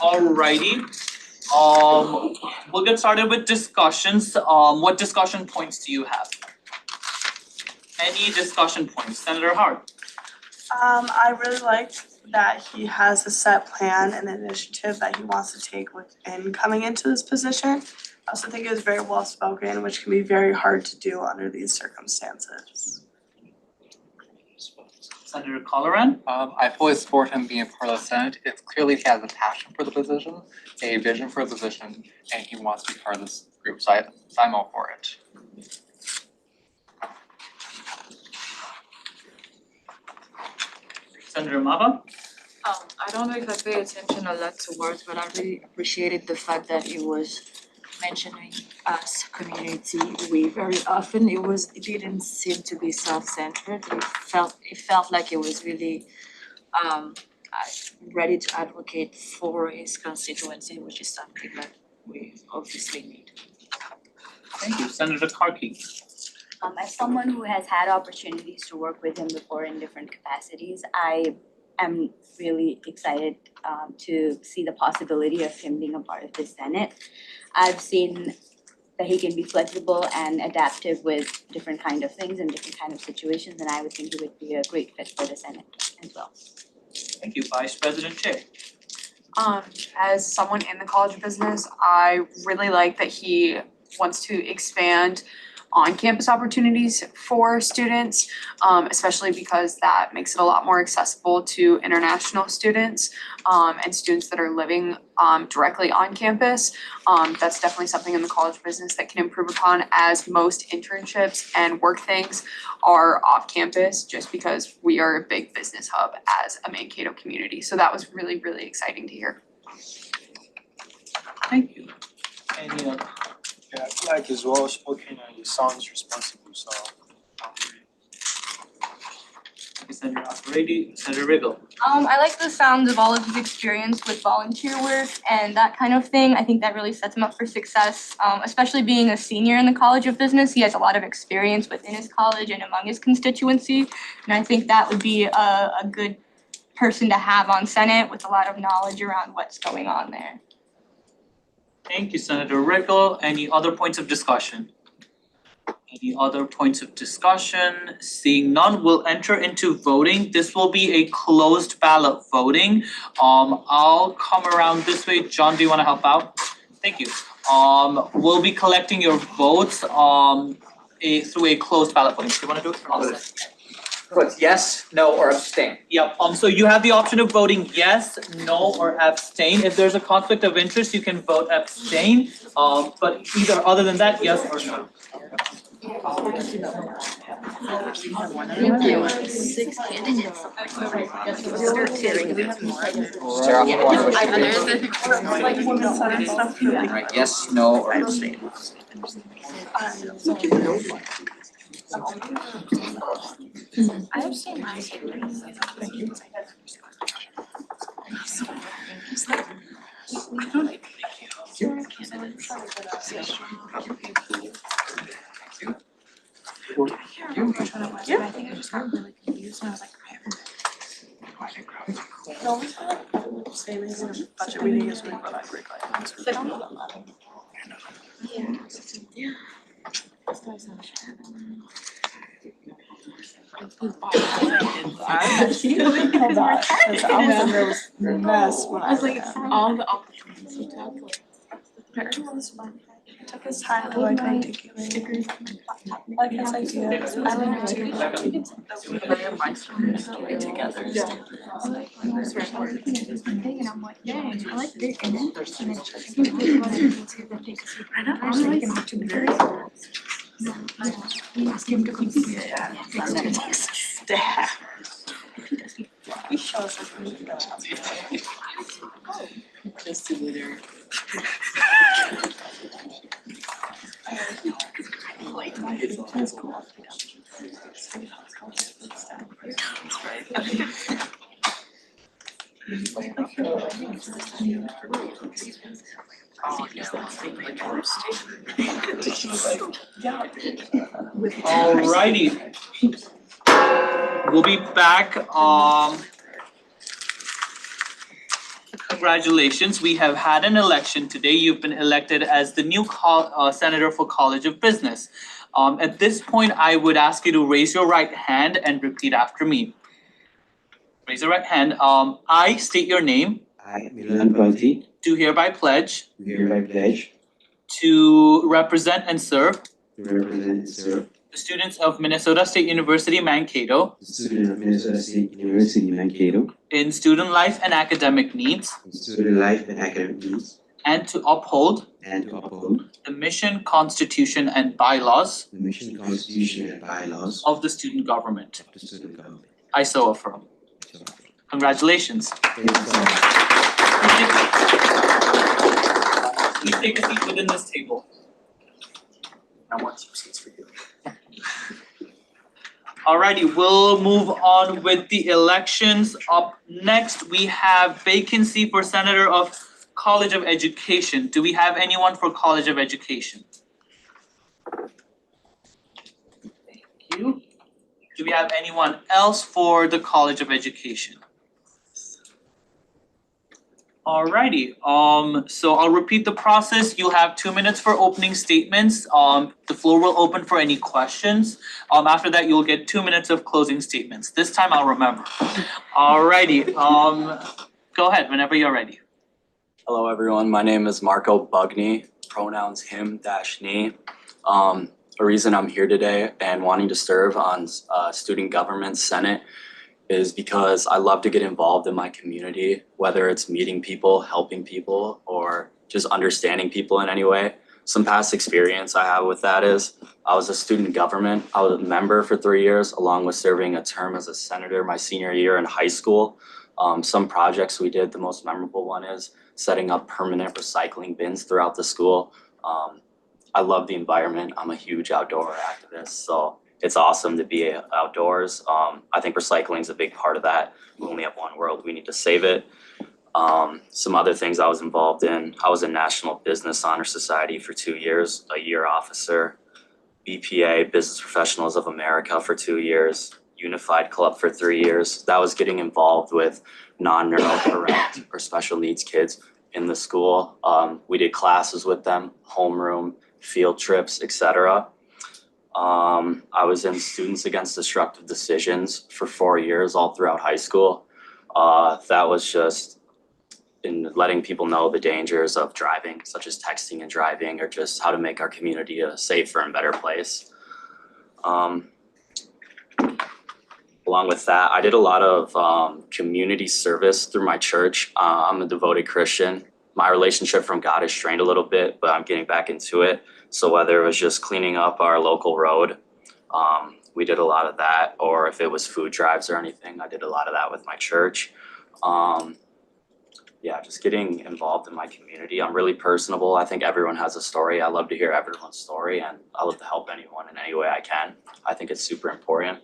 Alrighty. We'll get started with discussions. What discussion points do you have? Any discussion points? Senator Hart. I really liked that he has a set plan and initiative that he wants to take within coming into this position. I also think it was very well spoken, which can be very hard to do under these circumstances. Senator Colleran. I fully support him being a part of the Senate. It's clearly he has a passion for the position, a vision for the position, and he wants to be part of this group, so I'm all for it. Senator Maba. I don't know if I pay attention a lot to words, but I really appreciated the fact that it was mentioning us community we very often. It didn't seem to be self-centered. It felt like it was really ready to advocate for his constituency, which is something that we obviously need. Thank you. Senator Karki. As someone who has had opportunities to work with him before in different capacities, I am really excited to see the possibility of him being a part of the Senate. I've seen that he can be flexible and adaptive with different kind of things and different kind of situations, and I would think he would be a great fit for the Senate as well. Thank you. Vice President Che. As someone in the College of Business, I really like that he wants to expand on-campus opportunities for students, especially because that makes it a lot more accessible to international students and students that are living directly on campus. That's definitely something in the College of Business that can improve upon, as most internships and work things are off campus, just because we are a big business hub as a Mankato community. So that was really, really exciting to hear. Thank you. Any other? Yeah, I feel like he's well spoken and he sounds responsible, so Senator Akuredi. Senator Riggle. I like the sound of all of his experience with volunteer work and that kind of thing. I think that really sets him up for success, especially being a senior in the College of Business. He has a lot of experience within his college and among his constituency, and I think that would be a good person to have on Senate with a lot of knowledge around what's going on there. Thank you, Senator Riggle. Any other points of discussion? Any other points of discussion? Seeing none, we'll enter into voting. This will be a closed ballot voting. I'll come around this way. John, do you wanna help out? Thank you. We'll be collecting your votes through a closed ballot voting. Do you wanna do it? So it's yes, no, or abstain. Yep, so you have the option of voting yes, no, or abstain. If there's a conflict of interest, you can vote abstain. But either other than that, yes or no. Thank you. 6 candidates. Right, yes, no, or abstain. I understand. I think I just got really confused and I was like, no, we saw like same as in budget meeting this week, but I agree. Mess when I was like, all the opportunities you took, like, took his time to like articulate like his ideas. I learned to my stories really together. And I'm like, dang, I like this. And then there's He shows us Just to be there. Alrighty. We'll be back, congratulations, we have had an election today. You've been elected as the new senator for College of Business. At this point, I would ask you to raise your right hand and repeat after me. Raise your right hand. I state your name. I, Milan Palti, Do hereby pledge hereby pledge to represent and serve to represent and serve the students of Minnesota State University Mankato the student of Minnesota State University Mankato in student life and academic needs, in student life and academic needs, and to uphold and to uphold the mission, constitution, and bylaws the mission, constitution, and bylaws of the student government. of the student government. I so affirm. Congratulations. Thank you so much. Please take a seat within this table. I want some seats for you. Alrighty, we'll move on with the elections. Up next, we have vacancy for Senator of College of Education. Do we have anyone for College of Education? Thank you. Do we have anyone else for the College of Education? Alrighty, so I'll repeat the process. You'll have 2 minutes for opening statements. The floor will open for any questions. After that, you'll get 2 minutes of closing statements. This time I'll remember. Alrighty, go ahead whenever you're ready. Hello, everyone. My name is Marco Bugney, pronouns him-ne. The reason I'm here today and wanting to serve on Student Government Senate is because I love to get involved in my community, whether it's meeting people, helping people, or just understanding people in any way. Some past experience I have with that is I was a student government. I was a member for 3 years, along with serving a term as a senator my senior year in high school. Some projects we did, the most memorable one is setting up permanent recycling bins throughout the school. I love the environment. I'm a huge outdoor activist, so it's awesome to be outdoors. I think recycling is a big part of that. We only have one world, we need to save it. Some other things I was involved in, I was in National Business Honor Society for 2 years, a year officer, BPA, Business Professionals of America for 2 years, Unified Club for 3 years. That was getting involved with non-neurocorrect or special needs kids in the school. We did classes with them, homeroom, field trips, etc. I was in Students Against Destructive Decisions for 4 years, all throughout high school. That was just in letting people know the dangers of driving, such as texting and driving, or just how to make our community a safer and better place. Along with that, I did a lot of community service through my church. I'm a devoted Christian. My relationship from God has strained a little bit, but I'm getting back into it. So whether it was just cleaning up our local road, we did a lot of that, or if it was food drives or anything, I did a lot of that with my church. Yeah, just getting involved in my community. I'm really personable. I think everyone has a story. I love to hear everyone's story, and I love to help anyone in any way I can. I think it's super important.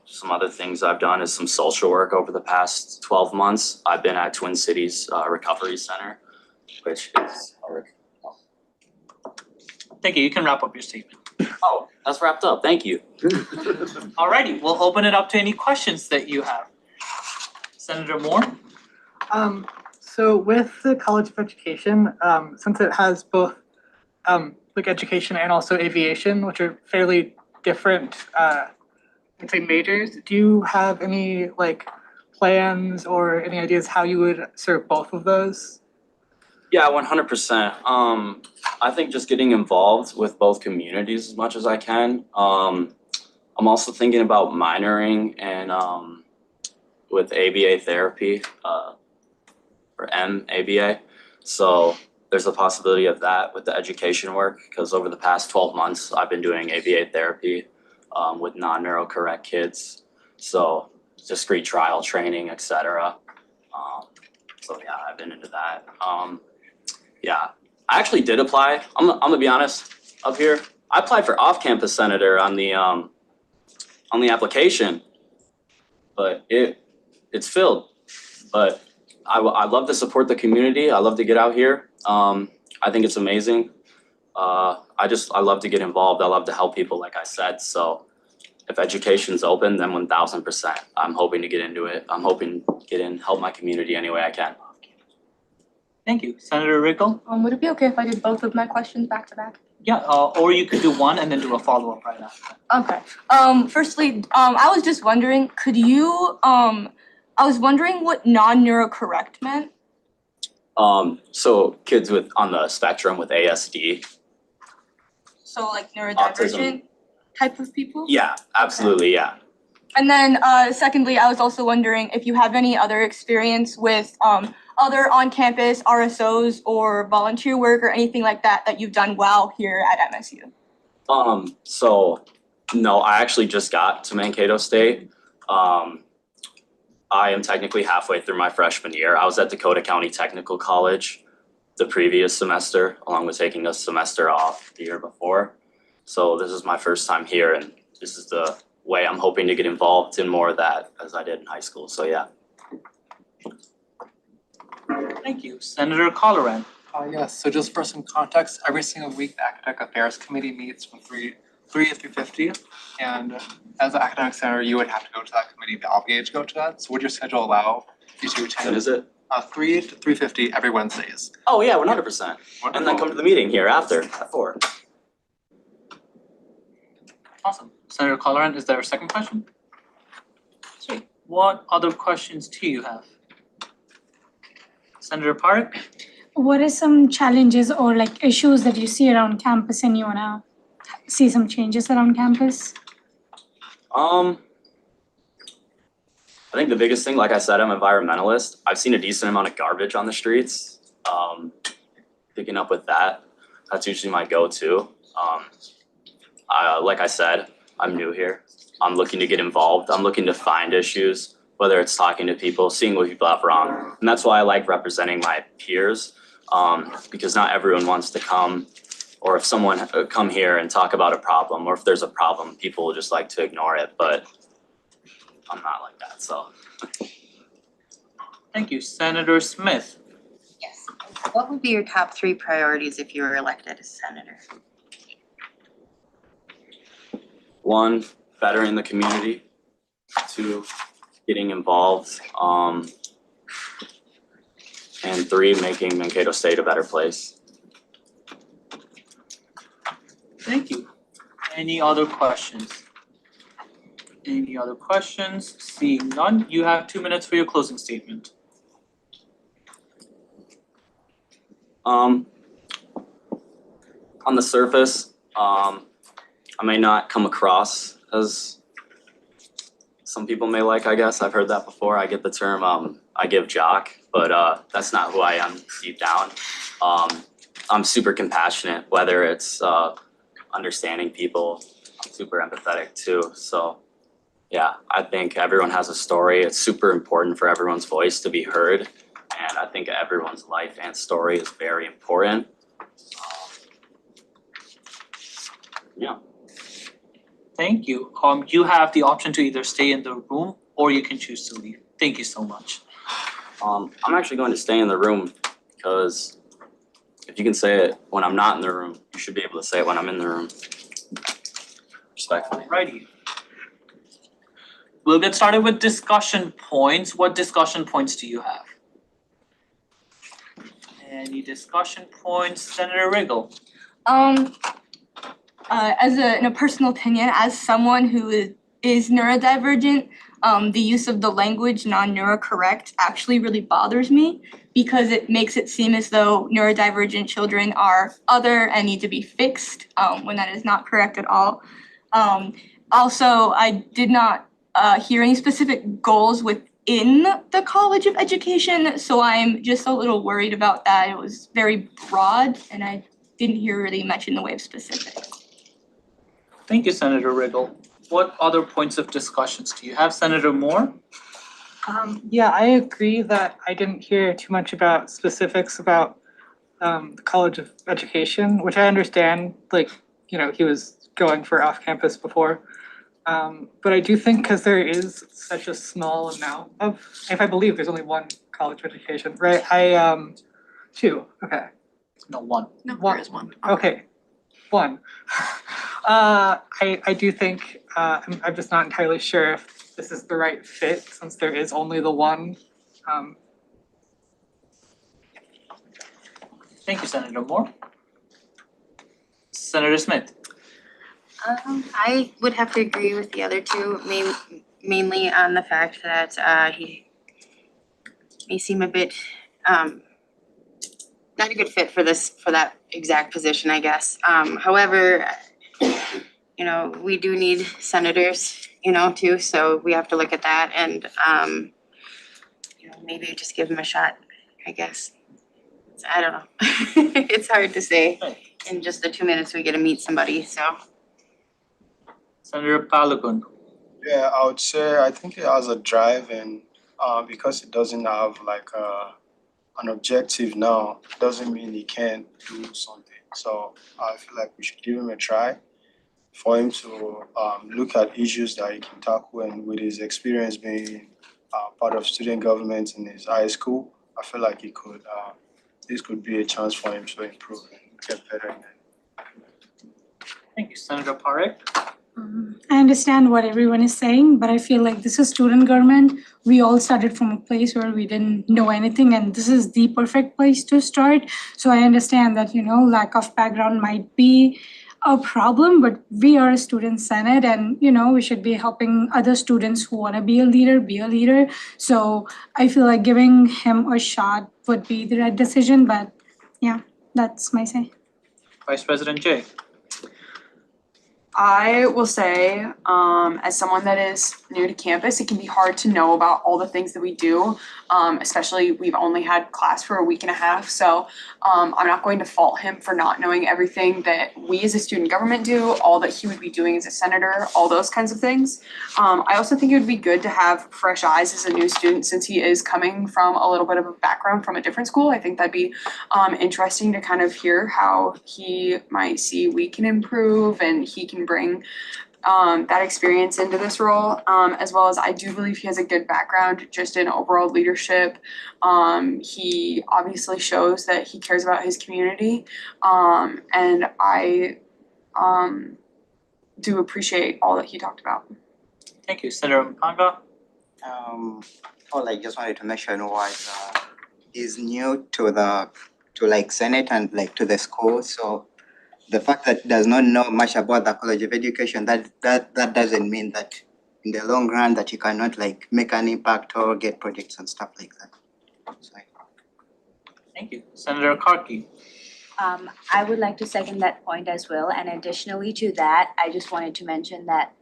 Some other things I've done is some social work over the past 12 months. I've been at Twin Cities Recovery Center, which is a Thank you. You can wrap up your statement. Oh, that's wrapped up. Thank you. Alrighty, we'll open it up to any questions that you have. Senator Moore? So with the College of Education, since it has both like education and also aviation, which are fairly different, I'd say majors, do you have any like plans or any ideas how you would serve both of those? Yeah, 100%. I think just getting involved with both communities as much as I can. I'm also thinking about minoring and with ABA therapy, or MABA. So there's a possibility of that with the education work, because over the past 12 months, I've been doing ABA therapy with non-neurocorrect kids. So discrete trial training, etc. So yeah, I've been into that. Yeah, I actually did apply. I'm gonna be honest up here. I applied for off-campus senator on the application, but it's filled. But I love to support the community. I love to get out here. I think it's amazing. I love to get involved. I love to help people, like I said. So if education's open, then 1000%. I'm hoping to get into it. I'm hoping to get in, help my community any way I can. Thank you. Senator Rickle? Would it be okay if I did both of my questions back to back? Yeah, or you could do one and then do a follow-up right after. Okay. Firstly, I was just wondering, could you, I was wondering what non-neurocorrect meant? So kids on the spectrum with ASD. So like neurodivergent Autism. type of people? Yeah, absolutely, yeah. And then secondly, I was also wondering if you have any other experience with other on-campus RSOs or volunteer work or anything like that that you've done well here at MSU. So no, I actually just got to Mankato State. I am technically halfway through my freshman year. I was at Dakota County Technical College the previous semester, along with taking a semester off the year before. So this is my first time here, and this is the way I'm hoping to get involved in more of that as I did in high school. So yeah. Thank you. Senator Colleran? Yes, so just for some context, every single week the Academic Affairs Committee meets from 3 to 3:50. And as an academic senator, you would have to go to that committee, be obligated to go to that. So would your schedule allow you to attend? When is it? 3 to 3:50 every Wednesdays. Oh yeah, 100%. And then come to the meeting here after at 4. Awesome. Senator Colleran, is there a second question? Sweet. What other questions do you have? Senator Park? What are some challenges or like issues that you see around campus and you wanna see some changes around campus? I think the biggest thing, like I said, I'm an environmentalist. I've seen a decent amount of garbage on the streets. Picking up with that, that's usually my go-to. Like I said, I'm new here. I'm looking to get involved. I'm looking to find issues, whether it's talking to people, seeing what people have wrong. And that's why I like representing my peers, because not everyone wants to come, or if someone come here and talk about a problem, or if there's a problem, people will just like to ignore it, but I'm not like that, so. Thank you. Senator Smith? Yes. What would be your top 3 priorities if you were elected as senator? 1, bettering the community. 2, getting involved. And 3, making Mankato State a better place. Thank you. Any other questions? Any other questions? Seeing none, you have 2 minutes for your closing statement. On the surface, I may not come across as some people may like, I guess. I've heard that before. I get the term, I give jock, but that's not who I am deep down. I'm super compassionate, whether it's understanding people. I'm super empathetic too. So yeah, I think everyone has a story. It's super important for everyone's voice to be heard. And I think everyone's life and story is very important. Yeah. Thank you. You have the option to either stay in the room or you can choose to leave. Thank you so much. I'm actually going to stay in the room because If you can say it when I'm not in the room, you should be able to say it when I'm in the room. Respectfully. Alrighty. We'll get started with discussion points. What discussion points do you have? Any discussion points, Senator Riggle? In a personal opinion, as someone who is neurodivergent, the use of the language non-neurocorrect actually really bothers me because it makes it seem as though neurodivergent children are other and need to be fixed, when that is not correct at all. Also, I did not hear any specific goals within the College of Education, so I'm just a little worried about that. It was very broad and I didn't hear really much in the way of specifics. Thank you, Senator Riggle. What other points of discussions do you have, Senator Moore? Yeah, I agree that I didn't hear too much about specifics about the College of Education, which I understand, like, you know, he was going for off-campus before. But I do think because there is such a small amount of, if I believe there's only one College of Education, right? Two, okay. No, one. No, One. there is one. Okay, one. I do think, I'm just not entirely sure if this is the right fit since there is only the one. Thank you, Senator Moore. Senator Smith? I would have to agree with the other two, mainly on the fact that he may seem a bit not a good fit for that exact position, I guess. However, you know, we do need senators, you know, too, so we have to look at that and you know, maybe just give him a shot, I guess. I don't know. It's hard to say in just the 2 minutes we get to meet somebody, so. Senator Palagun? Yeah, I would say I think he has a drive and because he doesn't have like an objective now, doesn't mean he can't do something. So I feel like we should give him a try for him to look at issues that he can tackle, and with his experience being part of student government in his high school, I feel like he could this could be a chance for him to improve and get better in it. Thank you, Senator Parekh. I understand what everyone is saying, but I feel like this is student government. We all started from a place where we didn't know anything, and this is the perfect place to start. So I understand that, you know, lack of background might be a problem, but we are a student senate and, you know, we should be helping other students who want to be a leader. So I feel like giving him a shot would be the right decision, but yeah, that's my say. Vice President Jay? I will say, as someone that is new to campus, it can be hard to know about all the things that we do. Especially we've only had class for a week and a half, so I'm not going to fault him for not knowing everything that we as a student government do, all that he would be doing as a senator, all those kinds of things. I also think it would be good to have fresh eyes as a new student since he is coming from a little bit of a background from a different school. I think that'd be interesting to kind of hear how he might see we can improve and he can bring that experience into this role, as well as I do believe he has a good background just in overall leadership. He obviously shows that he cares about his community, and I do appreciate all that he talked about. Thank you, Senator Mpanga. All I just wanted to mention was he's new to like Senate and like to the school, so the fact that he does not know much about the College of Education, that doesn't mean that in the long run that he cannot like make an impact or get projects and stuff like that. So, Thank you. Senator Karki? I would like to second that point as well, and additionally to that, I just wanted to mention that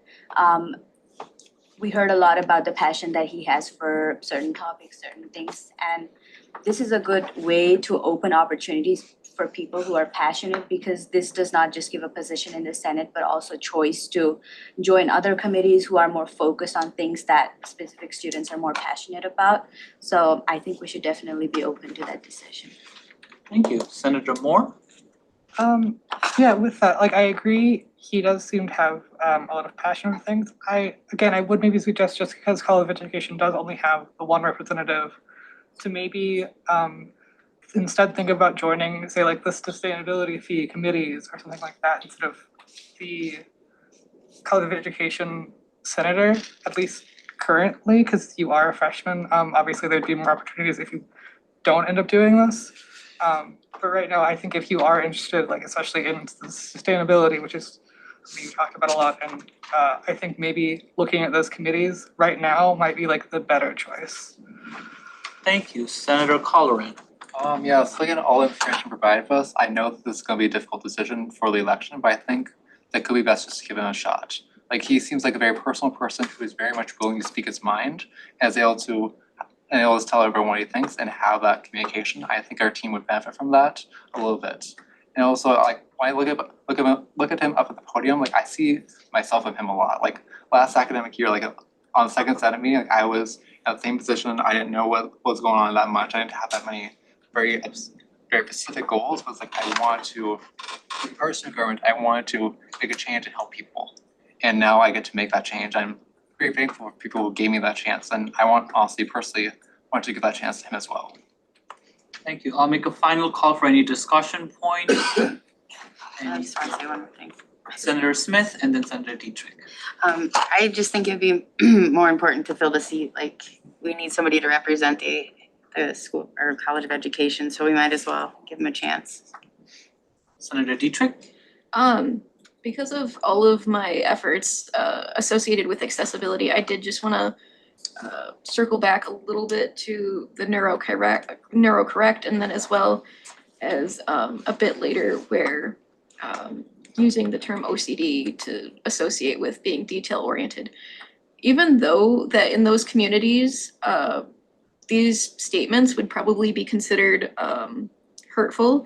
we heard a lot about the passion that he has for certain topics, certain things, and this is a good way to open opportunities for people who are passionate, because this does not just give a position in the Senate, but also choice to join other committees who are more focused on things that specific students are more passionate about. So I think we should definitely be open to that decision. Thank you. Senator Moore? Yeah, with that, like, I agree, he does seem to have a lot of passion for things. I would maybe suggest, just because College of Education does only have the one representative, to maybe instead think about joining, say like the sustainability fee committees or something like that instead of the College of Education senator, at least currently, because you are a freshman. Obviously there'd be more opportunities if you don't end up doing this. But right now, I think if you are interested, like especially in the sustainability, which is something you talked about a lot, and I think maybe looking at those committees right now might be like the better choice. Thank you, Senator Colleran. Yeah, so looking at all the information provided for us, I know that this is gonna be a difficult decision for the election, but I think that could be best just to give him a shot. Like, he seems like a very personal person who is very much willing to speak his mind, and is able to tell everyone what he thinks and have that communication. I think our team would benefit from that a little bit. And also, like, when I look at him up at the podium, like, I see myself in him a lot. Like, last academic year, like on the second Senate meeting, like, I was at the same position. I didn't know what was going on that much. I didn't have that many very specific goals. But it's like, I want to, in person government, I wanted to make a change and help people. And now I get to make that change. I'm very thankful for people who gave me that chance, and I personally want to give that chance to him as well. Thank you. I'll make a final call for any discussion points. I just want to say one more thing. Senator Smith and then Senator Dietrich. I just think it'd be more important to fill the seat. Like, we need somebody to represent the school or College of Education, so we might as well give them a chance. Senator Dietrich? Because of all of my efforts associated with accessibility, I did just wanna circle back a little bit to the neurocorrect, and then as well as a bit later where using the term OCD to associate with being detail-oriented. Even though that in those communities, these statements would probably be considered hurtful,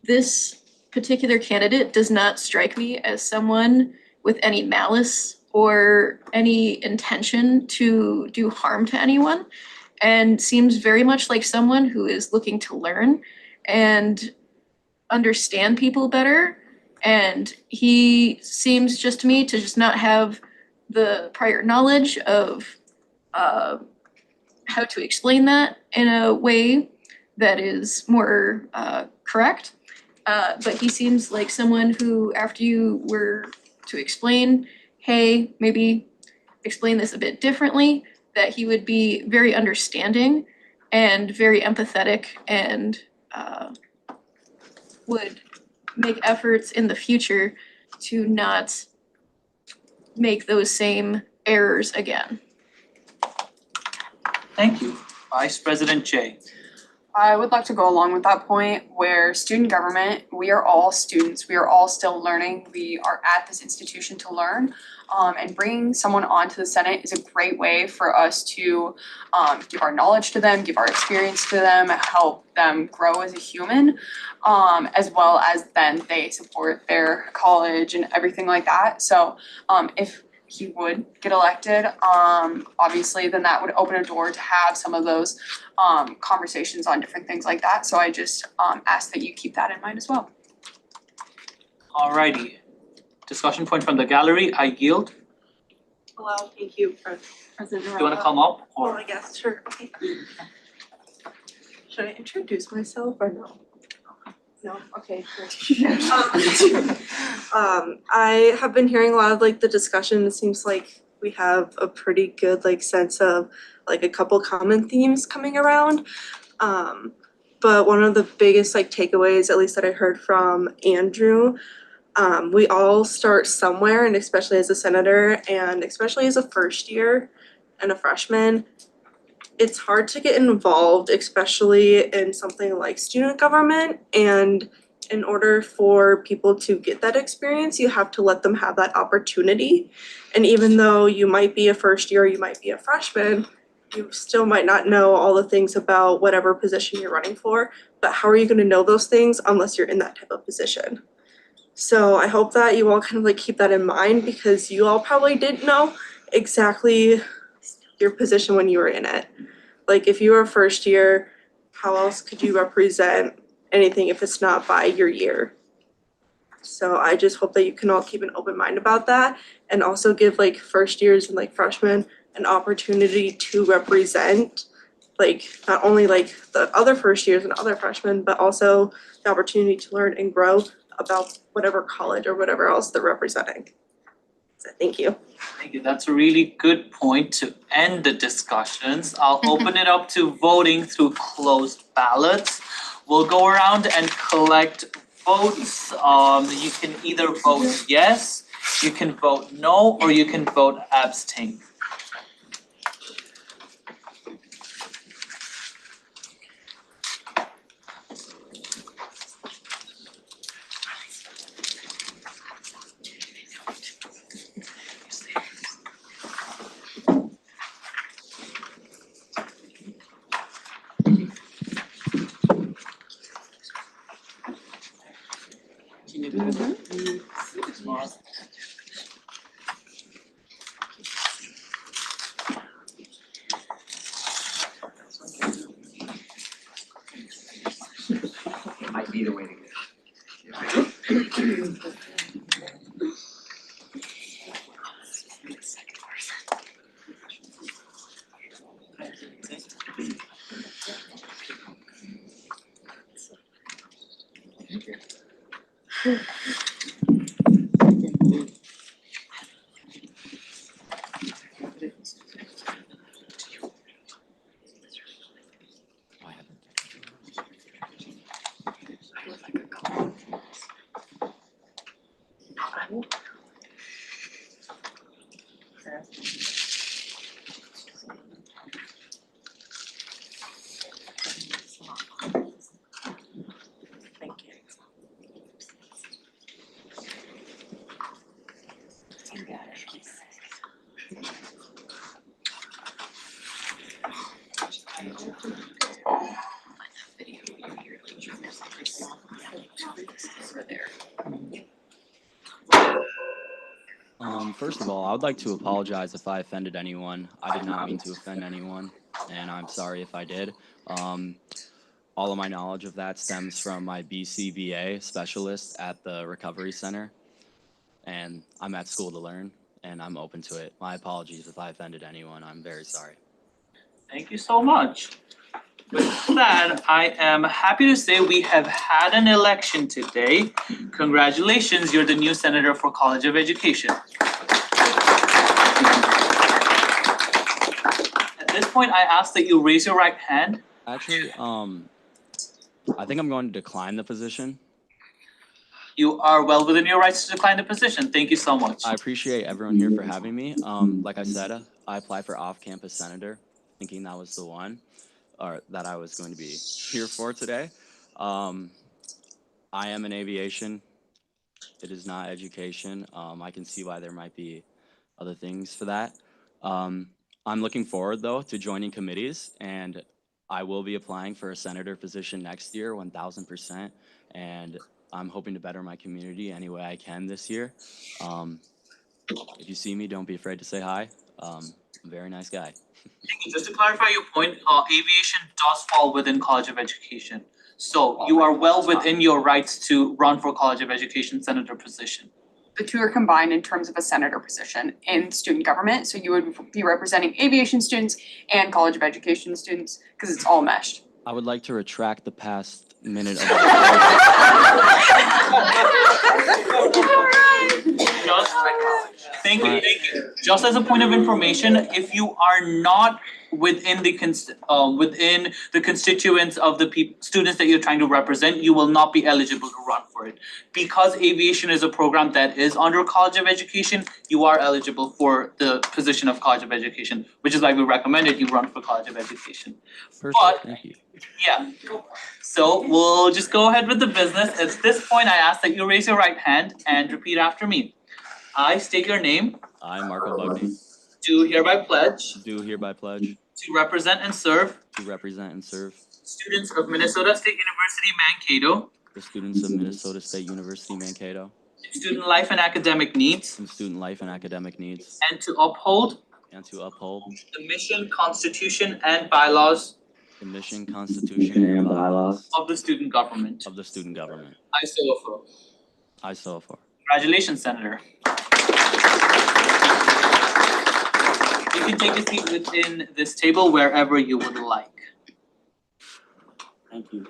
this particular candidate does not strike me as someone with any malice or any intention to do harm to anyone, and seems very much like someone who is looking to learn and understand people better. And he seems just to me to just not have the prior knowledge of how to explain that in a way that is more correct. But he seems like someone who, after you were to explain, hey, maybe explain this a bit differently, that he would be very understanding and very empathetic and would make efforts in the future to not make those same errors again. Thank you. Vice President Jay. I would like to go along with that point where student government, we are all students, we are all still learning, we are at this institution to learn. And bringing someone onto the Senate is a great way for us to give our knowledge to them, give our experience to them, help them grow as a human, as well as then they support their college and everything like that. So if he would get elected, obviously then that would open a door to have some of those conversations on different things like that. So I just ask that you keep that in mind as well. Alrighty. Discussion point from the gallery, I yield. Hello, thank you, President. Do you wanna come up Oh, or? I guess, sure, okay. Should I introduce myself or no? No, okay, great. I have been hearing a lot of like the discussion. It seems like we have a pretty good like sense of like a couple common themes coming around. But one of the biggest like takeaways, at least that I heard from Andrew, we all start somewhere, and especially as a senator and especially as a first year and a freshman, it's hard to get involved, especially in something like student government. And in order for people to get that experience, you have to let them have that opportunity. And even though you might be a first year, you might be a freshman, you still might not know all the things about whatever position you're running for. But how are you going to know those things unless you're in that type of position? So I hope that you all kind of like keep that in mind, because you all probably didn't know exactly your position when you were in it. Like if you were first year, how else could you represent anything if it's not by your year? So I just hope that you can all keep an open mind about that, and also give like first years and like freshmen an opportunity to represent like not only like the other first years and other freshmen, but also the opportunity to learn and grow about whatever college or whatever else they're representing. So thank you. Thank you. That's a really good point to end the discussions. I'll open it up to voting through closed ballots. We'll go around and collect votes. You can either vote yes, you can vote no, or you can vote abstain. Might be the way to go. First of all, I would like to apologize if I offended anyone. I did not mean to offend anyone, and I'm sorry if I did. All of my knowledge of that stems from my BCBA specialist at the Recovery Center, and I'm at school to learn, and I'm open to it. My apologies if I offended anyone. I'm very sorry. Thank you so much. With that, I am happy to say we have had an election today. Congratulations, you're the new senator for College of Education. At this point, I ask that you raise your right hand. Actually, I think I'm going to decline the position. You are well within your rights to decline the position. Thank you so much. I appreciate everyone here for having me. Like I said, I applied for off-campus senator, thinking that was the one, or that I was going to be here for today. I am in aviation. It is not education. I can see why there might be other things for that. I'm looking forward, though, to joining committees, and I will be applying for a senator position next year, 1000%, and I'm hoping to better my community any way I can this year. If you see me, don't be afraid to say hi. I'm a very nice guy. Thank you. Just to clarify your point, aviation does fall within College of Education. So you are well within your rights to run for College of Education senator position. The two are combined in terms of a senator position in student government. So you would be representing aviation students and College of Education students because it's all meshed. I would like to retract the past minute of Thank you. Just as a point of information, if you are not within the constituents of the students that you're trying to represent, you will not be eligible to run for it. Because aviation is a program that is under College of Education, you are eligible for the position of College of Education, which is why we recommended you run for College of Education. Perfect, thank you. Yeah, so we'll just go ahead with the business. At this point, I ask that you raise your right hand and repeat after me. I state your name. I, Marco Bugny. Do hereby pledge. Do hereby pledge. To represent and serve. To represent and serve. Students of Minnesota State University Mankato. The students of Minnesota State University Mankato. Student life and academic needs. And student life and academic needs. And to uphold. And to uphold. The mission, constitution, and bylaws. The mission, constitution, and bylaws. Of the student government. Of the student government. I so affirm. I so affirm. Congratulations, Senator. You can take a seat within this table wherever you would like. Thank you.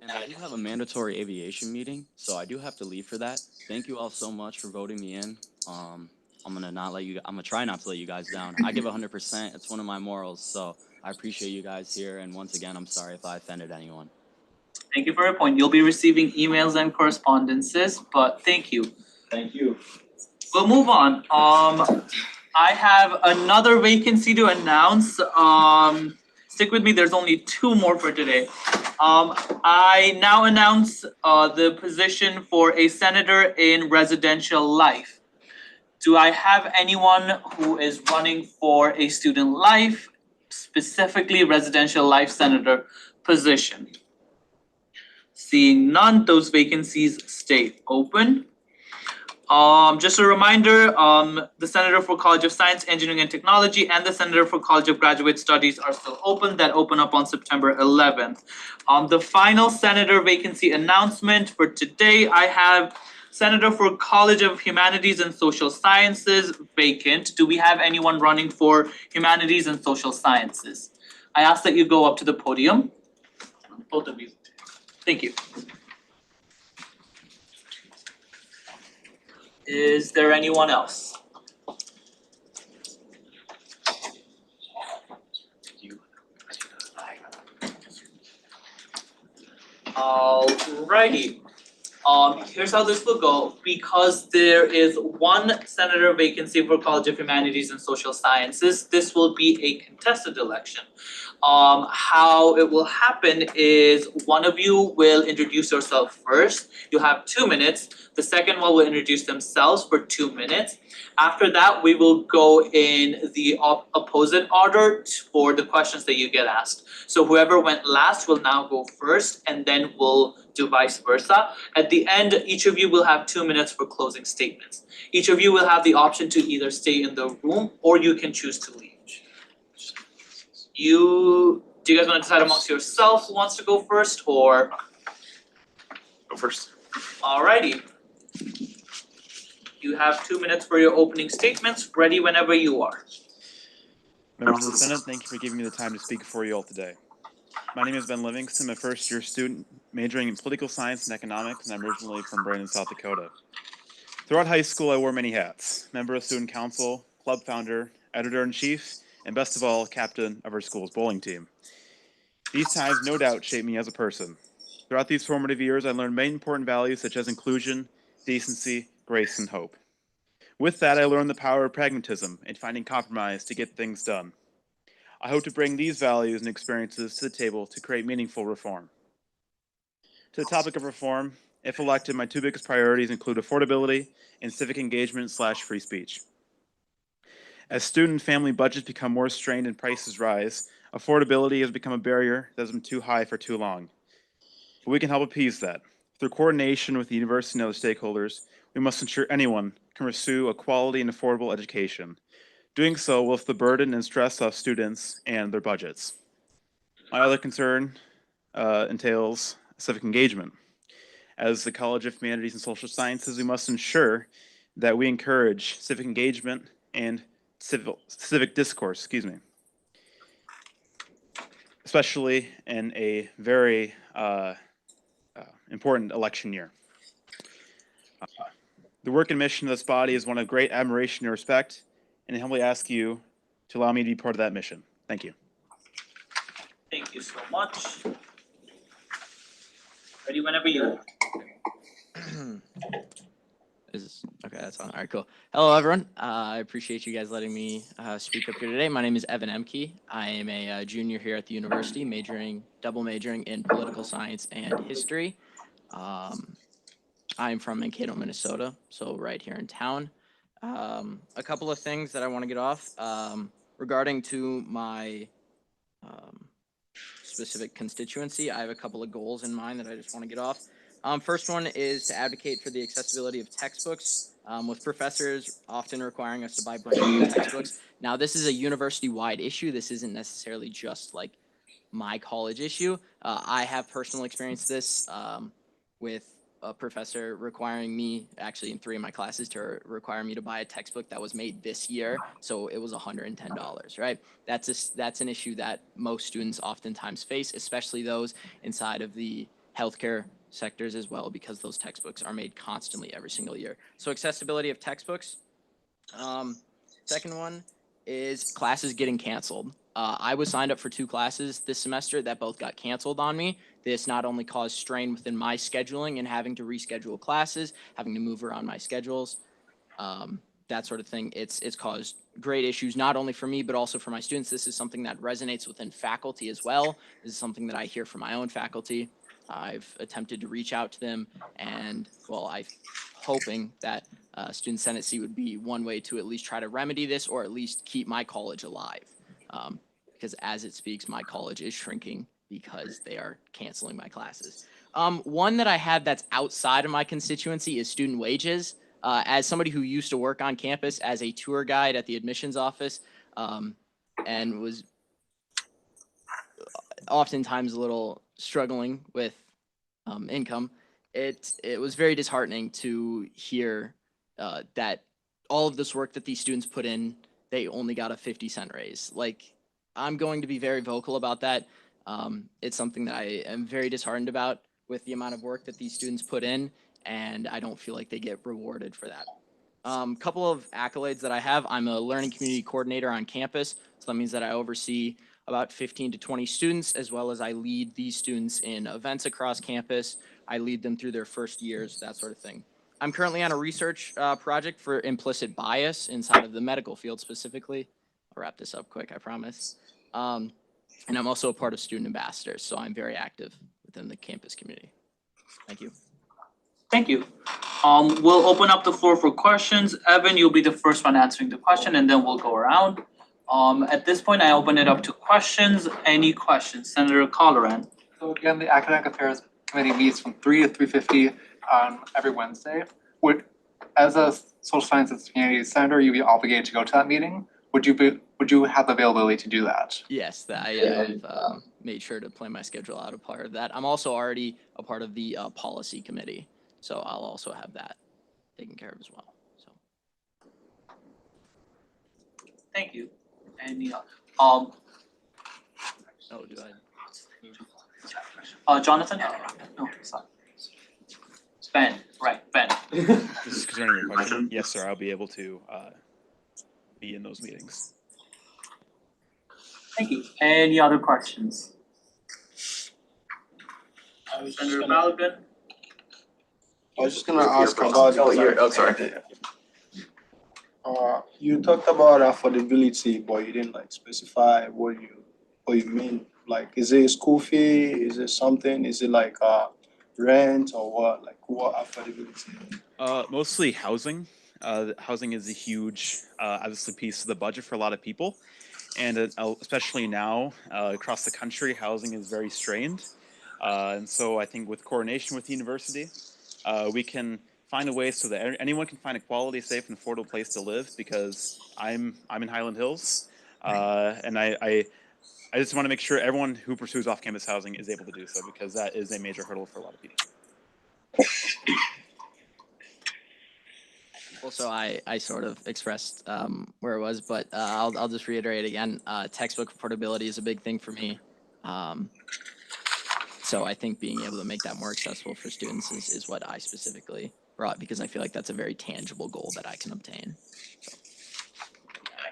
And I do have a mandatory aviation meeting, so I do have to leave for that. Thank you all so much for voting me in. I'm gonna try not to let you guys down. I give 100%. It's one of my morals, so I appreciate you guys here. And once again, I'm sorry if I offended anyone. Thank you for your point. You'll be receiving emails and correspondences, but thank you. Thank you. We'll move on. I have another vacancy to announce. Stick with me, there's only 2 more for today. I now announce the position for a senator in residential life. Do I have anyone who is running for a student life, specifically residential life senator position? Seeing none, those vacancies stay open. Just a reminder, the Senator for College of Science, Engineering and Technology and the Senator for College of Graduate Studies are still open, that open up on September 11th. The final senator vacancy announcement for today, I have Senator for College of Humanities and Social Sciences vacant. Do we have anyone running for Humanities and Social Sciences? I ask that you go up to the podium. Both of you. Thank you. Is there anyone else? Alrighty. Here's how this will go. Because there is one senator vacancy for College of Humanities and Social Sciences, this will be a contested election. How it will happen is one of you will introduce yourself first. You'll have 2 minutes. The second one will introduce themselves for 2 minutes. After that, we will go in the opposite order for the questions that you get asked. So whoever went last will now go first, and then we'll do vice versa. At the end, each of you will have 2 minutes for closing statements. Each of you will have the option to either stay in the room or you can choose to leave. Do you guys want to decide amongst yourself who wants to go first, or? Go first. Alrighty. You have 2 minutes for your opening statements, ready whenever you are. Members of the Senate, thank you for giving me the time to speak before you all today. My name is Ben Livingston. I'm a first-year student majoring in political science and economics, and I'm originally from Brandon, South Dakota. Throughout high school, I wore many hats: member of student council, club founder, editor-in-chief, and best of all, captain of our school's bowling team. These times no doubt shaped me as a person. Throughout these formative years, I learned many important values such as inclusion, decency, grace, and hope. With that, I learned the power of pragmatism and finding compromise to get things done. I hope to bring these values and experiences to the table to create meaningful reform. To the topic of reform, if elected, my 2 biggest priorities include affordability and civic engagement / free speech. As student and family budgets become more strained and prices rise, affordability has become a barrier that has been too high for too long. But we can help appease that. Through coordination with the university and other stakeholders, we must ensure anyone can pursue a quality and affordable education. Doing so will lift the burden and stress off students and their budgets. My other concern entails civic engagement. As the College of Humanities and Social Sciences, we must ensure that we encourage civic engagement and civic discourse, especially in a very important election year. The work and mission of this body is one of great admiration and respect, and I humbly ask you to allow me to be part of that mission. Thank you. Thank you so much. Ready whenever you are. Okay, that's on. All right, cool. Hello, everyone. I appreciate you guys letting me speak up here today. My name is Evan Emke. I am a junior here at the university, double majoring in political science and history. I'm from Mankato, Minnesota, so right here in town. A couple of things that I want to get off regarding to my specific constituency. I have a couple of goals in mind that I just want to get off. First one is to advocate for the accessibility of textbooks, with professors often requiring us to buy brand new textbooks. Now, this is a university-wide issue. This isn't necessarily just like my college issue. I have personal experience this with a professor requiring me, actually in 3 of my classes, to require me to buy a textbook that was made this year. So it was $110, right? That's an issue that most students oftentimes face, especially those inside of the healthcare sectors as well, because those textbooks are made constantly every single year. So accessibility of textbooks. Second one is classes getting canceled. I was signed up for 2 classes this semester that both got canceled on me. This not only caused strain within my scheduling and having to reschedule classes, having to move around my schedules, that sort of thing. It's caused great issues, not only for me, but also for my students. This is something that resonates within faculty as well. This is something that I hear from my own faculty. I've attempted to reach out to them, and well, I'm hoping that Student Senate seat would be one way to at least try to remedy this, or at least keep my college alive. Because as it speaks, my college is shrinking because they are canceling my classes. One that I had that's outside of my constituency is student wages. As somebody who used to work on campus as a tour guide at the admissions office, and was oftentimes a little struggling with income, it was very disheartening to hear that all of this work that these students put in, they only got a 50-cent raise. Like, I'm going to be very vocal about that. It's something that I am very disheartened about with the amount of work that these students put in, and I don't feel like they get rewarded for that. Couple of accolades that I have. I'm a learning community coordinator on campus, so that means that I oversee about 15 to 20 students, as well as I lead these students in events across campus. I lead them through their first years, that sort of thing. I'm currently on a research project for implicit bias inside of the medical field specifically. I'll wrap this up quick, I promise. And I'm also a part of student ambassadors, so I'm very active within the campus community. Thank you. Thank you. We'll open up the floor for questions. Evan, you'll be the first one answering the question, and then we'll go around. At this point, I open it up to questions. Any questions? Senator Colleran. So again, the Academic Affairs Committee meets from 3 to 3:50 every Wednesday. As a social sciences community senator, you'd be obligated to go to that meeting? Would you have the availability to do that? Yes, I have made sure to plan my schedule out a part of that. I'm also already a part of the policy committee, so I'll also have that taken care of as well. So. Thank you. Any Oh, do I? Jonathan? No, sorry. Ben, right, Ben. This is concerning your question. Yes, sir, I'll be able to be in those meetings. Thank you. Any other questions? Senator Balogun? I was just gonna ask about. sorry. You talked about affordability, but you didn't like specify what you mean. Like, is it a school fee? Is it something? Is it like rent or what? Like, what affordability? Mostly housing. Housing is a huge, obviously, piece of the budget for a lot of people. And especially now, across the country, housing is very strained. And so I think with coordination with the university, we can find a way so that anyone can find a quality, safe, and affordable place to live, because I'm in Highland Hills. And I just want to make sure everyone who pursues off-campus housing is able to do so, because that is a major hurdle for a lot of people. Also, I sort of expressed where it was, but I'll just reiterate again. Textbook affordability is a big thing for me. So I think being able to make that more accessible for students is what I specifically brought, because I feel like that's a very tangible goal that I can obtain.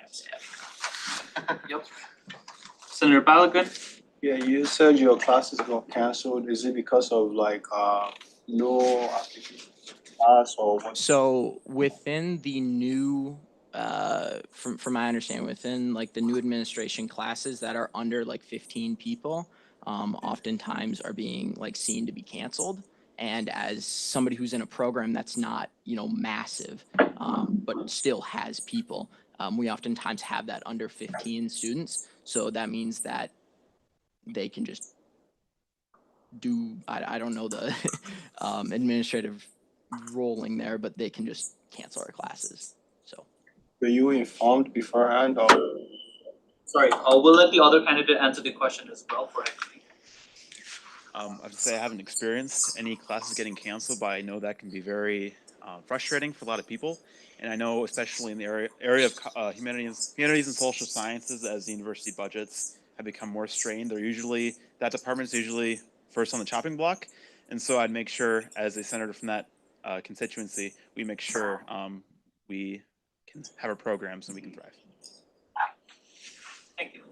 So. Yep. Senator Balogun? Yeah, you said your classes got canceled. Is it because of like no application class or what? So within the new, from my understanding, within like the new administration, classes that are under like 15 people, oftentimes are being like seen to be canceled. And as somebody who's in a program that's not, massive, but still has people, we oftentimes have that under 15 students. So that means that they can just do, I don't know the administrative rolling there, but they can just cancel our classes. So. Were you informed beforehand or? Sorry, we'll let the other candidate answer the question as well for equity. I have to say I haven't experienced any classes getting canceled, but I know that can be very frustrating for a lot of people. And I know, especially in the area of humanities and social sciences, as the university budgets have become more strained, that department is usually first on the chopping block. And so I'd make sure, as a senator from that constituency, we make sure we can have our programs and we can thrive. Thank you.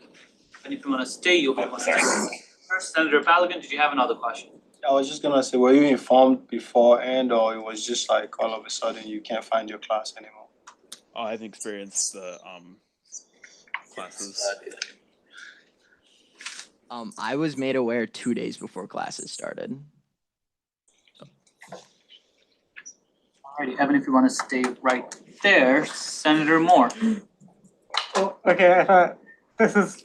And if you want to stay, you'll be able to stay. First, Senator Balogun, did you have another question? I was just gonna say, were you informed beforehand, or it was just like all of a sudden you can't find your class anymore? I've experienced the classes. I was made aware 2 days before classes started. Alrighty, Evan, if you want to stay right there, Senator Moore. Oh, okay, I thought this is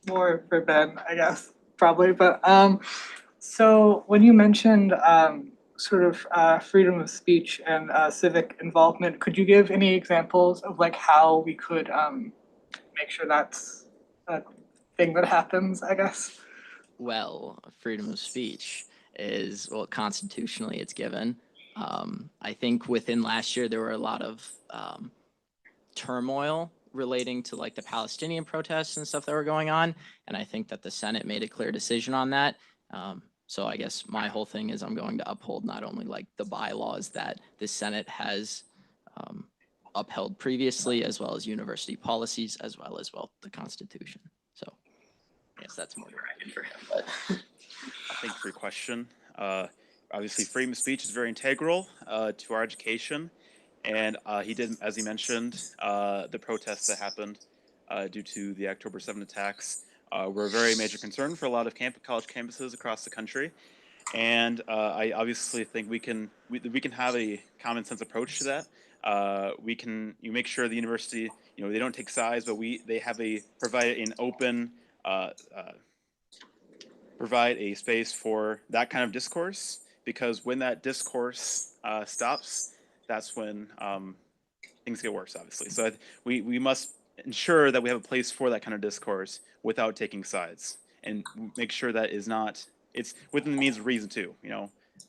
more for Ben, I guess, probably, but so when you mentioned sort of freedom of speech and civic involvement, could you give any examples of like how we could make sure that's a thing that happens, I guess? Well, freedom of speech is, well, constitutionally it's given. I think within last year, there were a lot of turmoil relating to like the Palestinian protests and stuff that were going on. And I think that the Senate made a clear decision on that. So I guess my whole thing is I'm going to uphold not only like the bylaws that the Senate has upheld previously, as well as university policies, as well as the Constitution. So I guess that's more directed for him, but. Thank you for your question. Obviously, freedom of speech is very integral to our education. And he did, as he mentioned, the protests that happened due to the October 7 attacks were a very major concern for a lot of college campuses across the country. And I obviously think we can have a common sense approach to that. You make sure the university, they don't take sides, but they provide an open, provide a space for that kind of discourse, because when that discourse stops, that's when things get worse, obviously. So we must ensure that we have a place for that kind of discourse without taking sides, and make sure that it's within the means of reason too,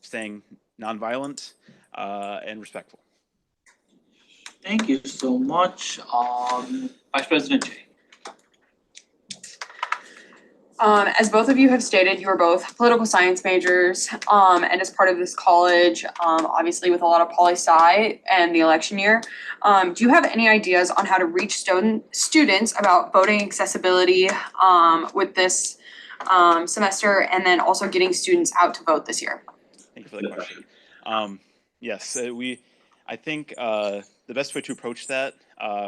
staying nonviolent and respectful. Thank you so much. Vice President Jay. As both of you have stated, you are both political science majors, and as part of this college, obviously with a lot of poli-sci and the election year, do you have any ideas on how to reach students about voting accessibility with this semester, and then also getting students out to vote this year? Thank you for the question. Yes, I think the best way to approach that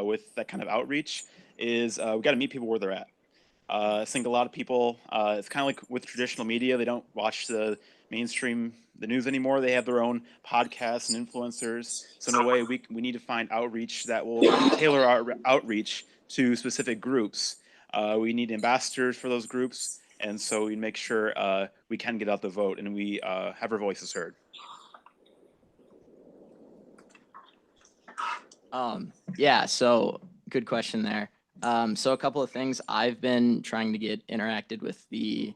with that kind of outreach is we got to meet people where they're at. I think a lot of people, it's kind of like with traditional media, they don't watch the news anymore. They have their own podcasts and influencers. So in a way, we need to find outreach that will tailor our outreach to specific groups. We need ambassadors for those groups. And so we make sure we can get out the vote and we have our voices heard. Yeah, so good question there. So a couple of things. I've been trying to get interacted with the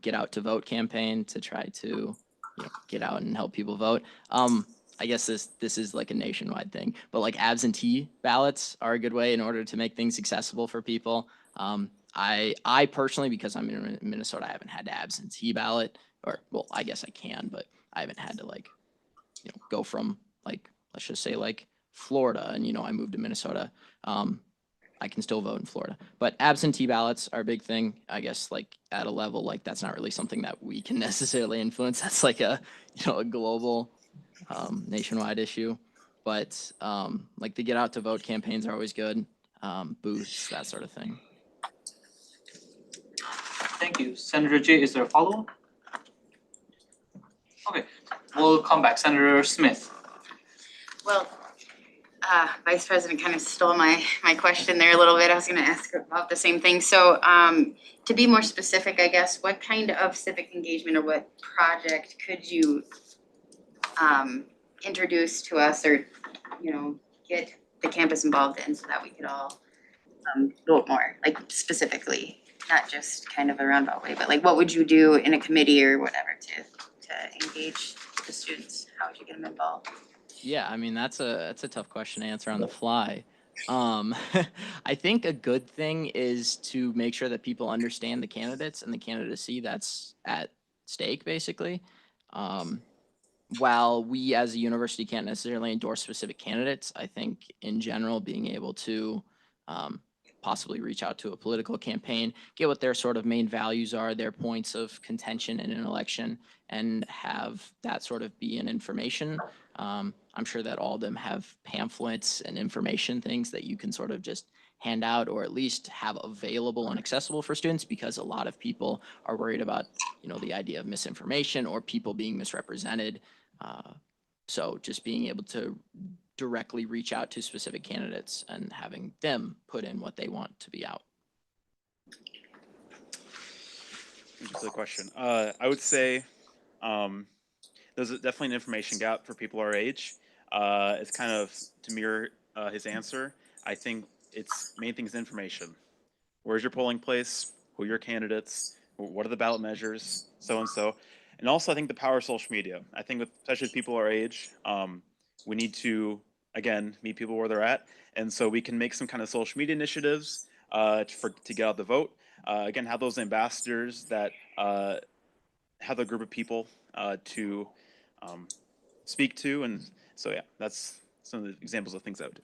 Get Out to Vote campaign to try to get out and help people vote. I guess this is like a nationwide thing, but like absentee ballots are a good way in order to make things accessible for people. I personally, because I'm in Minnesota, I haven't had to absentee ballot, or well, I guess I can, but I haven't had to go from let's just say Florida, and I moved to Minnesota. I can still vote in Florida, but absentee ballots are a big thing. I guess at a level that's not really something that we can necessarily influence. That's a global, nationwide issue. But the Get Out to Vote campaigns are always good. Booths, that sort of thing. Thank you, Senator Jay. Is there a follow-up? Okay, we'll come back. Senator Smith. Well, Vice President kind of stole my question there a little bit. I was gonna ask about the same thing. So to be more specific, I guess, what kind of civic engagement or what project could you introduce to us, or get the campus involved in so that we could all vote more, specifically? not just kind of a roundabout way, but like what would you do in a committee or whatever to engage the students? How would you get them involved? Yeah, I mean that's a tough question to answer on the fly. Um, I think a good thing is to make sure that people understand the candidates and the candidacy that's at stake, basically. Um, while we as a university can't necessarily endorse specific candidates, I think in general being able to possibly reach out to a political campaign, get what their sort of main values are, their points of contention in an election, and have that sort of be an information. I'm sure that all of them have pamphlets and information things that you can sort of just hand out or at least have available and accessible for students, because a lot of people are worried about, the idea of misinformation or people being misrepresented. So just being able to directly reach out to specific candidates and having them put in what they want to be out. Thank you for the question. I would say there's definitely an information gap for people our age. It's kind of to mirror his answer. I think its main thing is information. Where's your polling place? Who are your candidates? What are the ballot measures? So and so. And also, I think the power of social media. I think, especially with people our age, we need to, again, meet people where they're at. And so we can make some kind of social media initiatives to get out the vote. Again, have those ambassadors that have a group of people to speak to. And so, yeah, that's some of the examples of things I would do.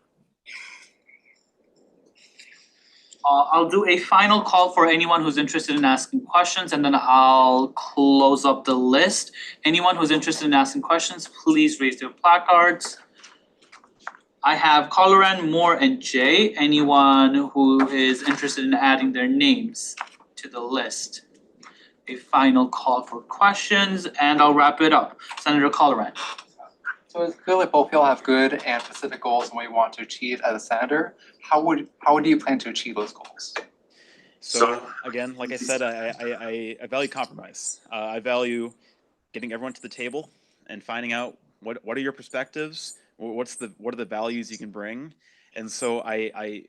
I'll do a final call for anyone who's interested in asking questions, and then I'll close up the list. Anyone who's interested in asking questions, please raise their placards. I have Colloran, Moore, and Jay. Anyone who is interested in adding their names to the list. A final call for questions, and I'll wrap it up. Senator Colloran. So it's clear like both people have good and specific goals and what you want to achieve as a senator. How would you plan to achieve those goals? So again, like I said, I value compromise. I value getting everyone to the table and finding out what are your perspectives, what are the values you can bring, and so I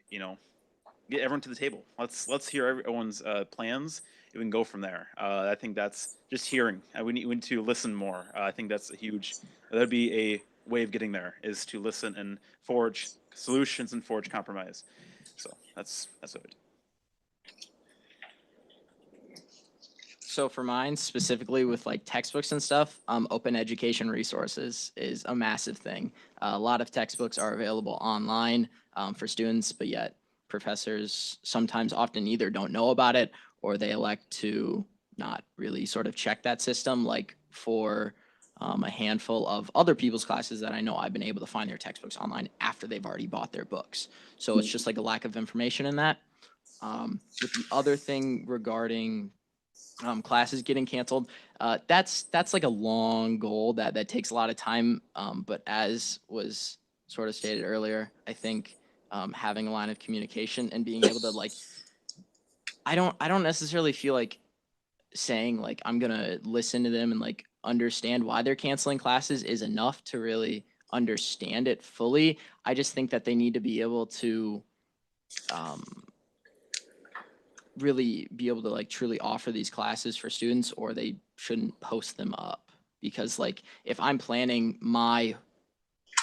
get everyone to the table. Let's hear everyone's plans. We can go from there. I think that's just hearing. We need to listen more. I think that's that'd be a way of getting there, is to listen and forge solutions and forge compromise. So that's what I would do. So for mine, specifically with like textbooks and stuff, open education resources is a massive thing. A lot of textbooks are available online for students, but yet professors sometimes often either don't know about it or they elect to not really sort of check that system. Like for a handful of other people's classes that I know, I've been able to find their textbooks online after they've already bought their books. So it's just like a lack of information in that. With the other thing regarding classes getting canceled, that's like a long goal that takes a lot of time. But as was sort of stated earlier, I think having a line of communication and being able to like, I don't necessarily feel like saying like I'm gonna listen to them and like understand why they're canceling classes is enough to really understand it fully. I just think that they need to be able to really be able to like truly offer these classes for students, or they shouldn't post them up. Because like if I'm planning my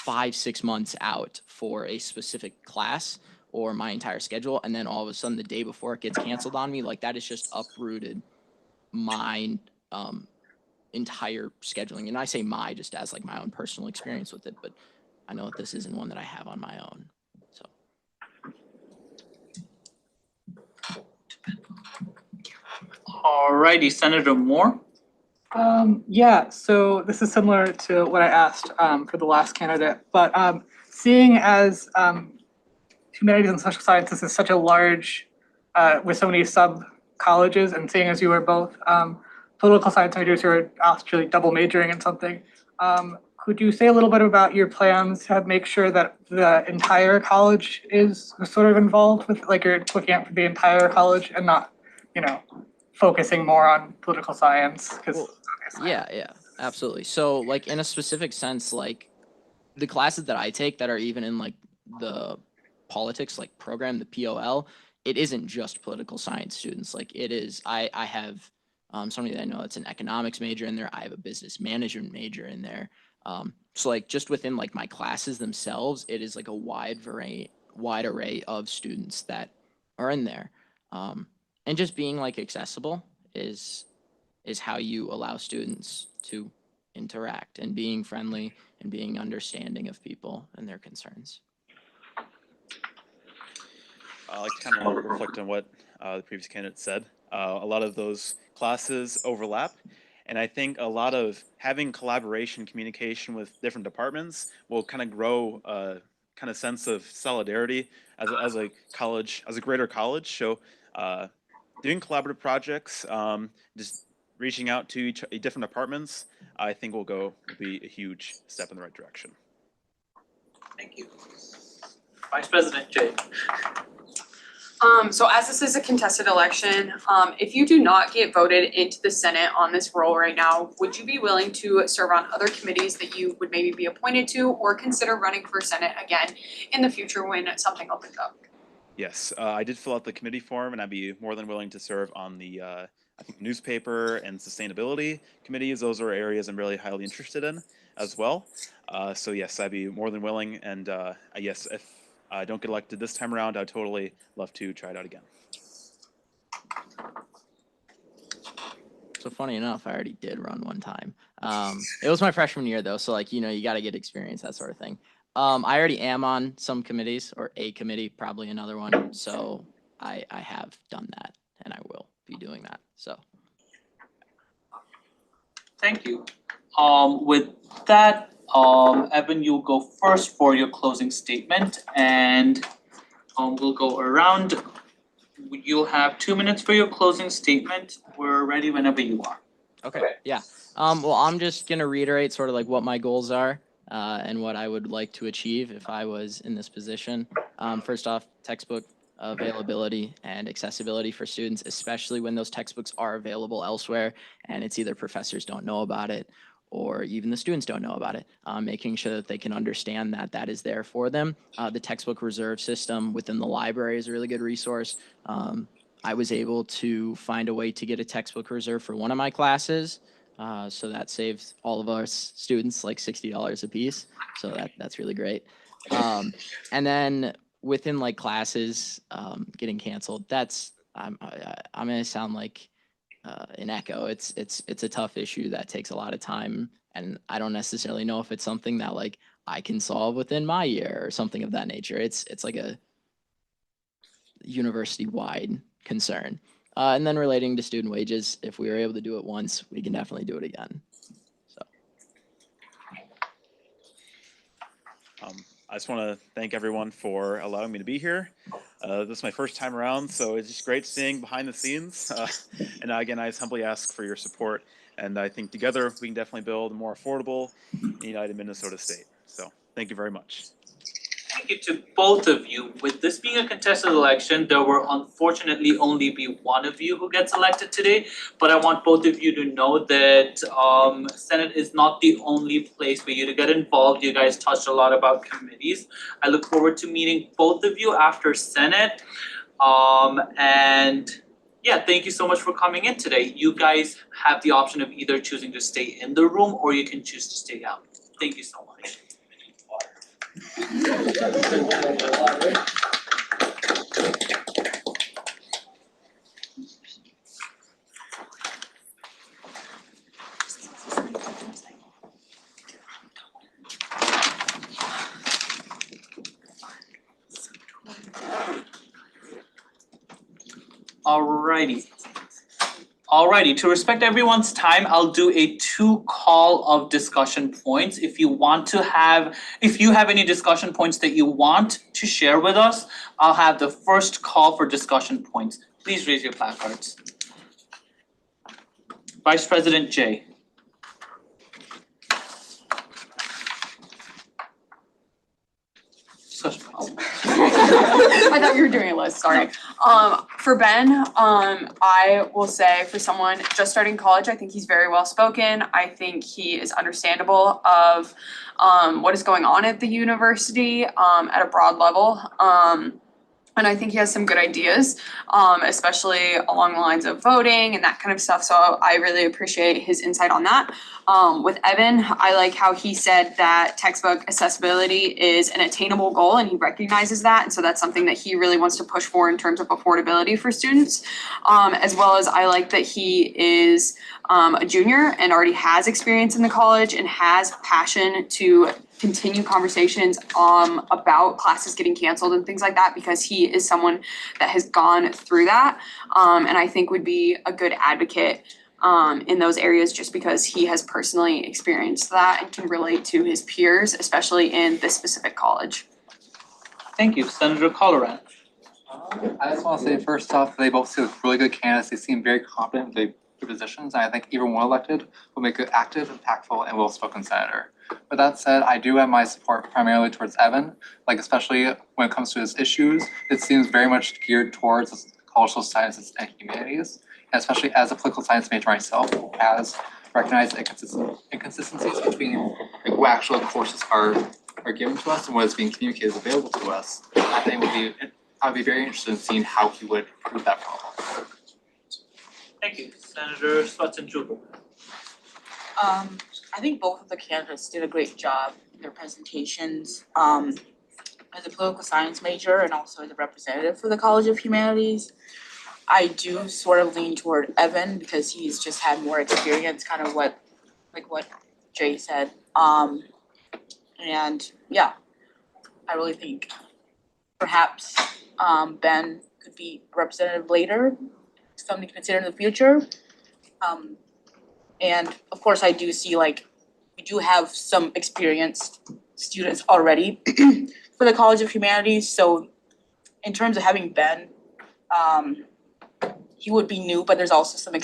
5-6 months out for a specific class or my entire schedule, and then all of a sudden the day before it gets canceled on me, like that is just uprooted my entire scheduling. And I say my just as like my own personal experience with it, but I know that this isn't one that I have on my own. So Alrighty, Senator Moore. Yeah, so this is similar to what I asked for the last candidate, but seeing as humanities and social sciences is such a large, with so many sub colleges, and seeing as you were both political science majors who are actually double majoring in something, could you say a little bit about your plans to make sure that the entire college is sort of involved with, like you're looking at the entire college and not, focusing more on political science? Because yeah, absolutely. So like in a specific sense, like the classes that I take that are even in like the politics like program, the POL, it isn't just political science students. Like it is, I have somebody that I know that's an economics major in there. I have a business management major in there. So like just within like my classes themselves, it is like a wide array of students that are in there. And just being like accessible is how you allow students to interact, and being friendly and being understanding of people and their concerns. I like to kind of reflect on what the previous candidate said. A lot of those classes overlap, and I think a lot of having collaboration, communication with different departments will kind of grow a kind of sense of solidarity as a college, as a greater college. So doing collaborative projects, just reaching out to different departments, I think will be a huge step in the right direction. Thank you. Vice President Jay. So as this is a contested election, if you do not get voted into the Senate on this role right now, would you be willing to serve on other committees that you would maybe be appointed to, or consider running for Senate again in the future when something opens up? Yes, I did fill out the committee form, and I'd be more than willing to serve on the I think newspaper and sustainability committees. Those are areas I'm really highly interested in as well. So yes, I'd be more than willing, and yes, if I don't get elected this time around, I'd totally love to try it out again. So funny enough, I already did run one time. It was my freshman year though, so like, you know, you got to get experience, that sort of thing. I already am on some committees, or a committee, probably another one. So I have done that, and I will be doing that. So. Thank you. With that, Evan, you'll go first for your closing statement, and we'll go around. You'll have 2 minutes for your closing statement. We're ready whenever you are. Okay, yeah. Well, I'm just gonna reiterate sort of like what my goals are, and what I would like to achieve if I was in this position. First off, textbook availability and accessibility for students, especially when those textbooks are available elsewhere and it's either professors don't know about it or even the students don't know about it. Making sure that they can understand that that is there for them. The textbook reserve system within the library is a really good resource. I was able to find a way to get a textbook reserve for one of my classes. So that saved all of us students like $60 a piece. So that's really great. And then within like classes getting canceled, I'm gonna sound like an echo. It's a tough issue that takes a lot of time, and I don't necessarily know if it's something that like I can solve within my year or something of that nature. It's like a university-wide concern. And then relating to student wages, if we were able to do it once, we can definitely do it again. So. I just want to thank everyone for allowing me to be here. This is my first time around, so it's just great seeing behind the scenes. And again, I just humbly ask for your support. And I think together we can definitely build a more affordable, united Minnesota state. So thank you very much. Thank you to both of you. With this being a contested election, there will unfortunately only be one of you who gets elected today. But I want both of you to know that Senate is not the only place for you to get involved. You guys touched a lot about committees. I look forward to meeting both of you after Senate. And yeah, thank you so much for coming in today. You guys have the option of either choosing to stay in the room or you can choose to stay out. Thank you so much. Alrighty, to respect everyone's time, I'll do a 2 call of discussion points. If you have any discussion points that you want to share with us, I'll have the first call for discussion points. Please raise your placards. Vice President Jay. I thought you were doing a list, sorry. For Ben, I will say for someone just starting college, I think he's very well spoken. I think he is understandable of what is going on at the university at a broad level. And I think he has some good ideas, especially along the lines of voting and that kind of stuff. So I really appreciate his insight on that. With Evan, I like how he said that textbook accessibility is an attainable goal and he recognizes that. And so that's something that he really wants to push for in terms of affordability for students. As well as I like that he is a junior and already has experience in the college and has passion to continue conversations about classes getting canceled and things like that, because he is someone that has gone through that and I think would be a good advocate in those areas just because he has personally experienced that and can relate to his peers, especially in this specific college. Thank you. Senator Colleran. I just want to say first off, they both seem like really good candidates. They seem very competent in their positions, and I think even one elected will make an active, impactful, and well-spoken senator. With that said, I do have my support primarily towards Evan, like especially when it comes to his issues. It seems very much geared towards cultural sciences and humanities, and especially as a political science major myself, who has recognized inconsistencies between what actual courses are given to us and what is being communicated available to us. I think I'd be very interested in seeing how he would improve that problem. Thank you. Senator Swatton-Juba. I think both of the candidates did a great job in their presentations. As a political science major and also as a representative for the College of Humanities, I do sort of lean toward Evan because he's just had more experience, kind of what Jay said. And yeah, I really think perhaps Ben could be a representative later, something to consider in the future. And of course, I do see we do have some experienced students already for the College of Humanities. So in terms of having Ben, he would be new, but there's also some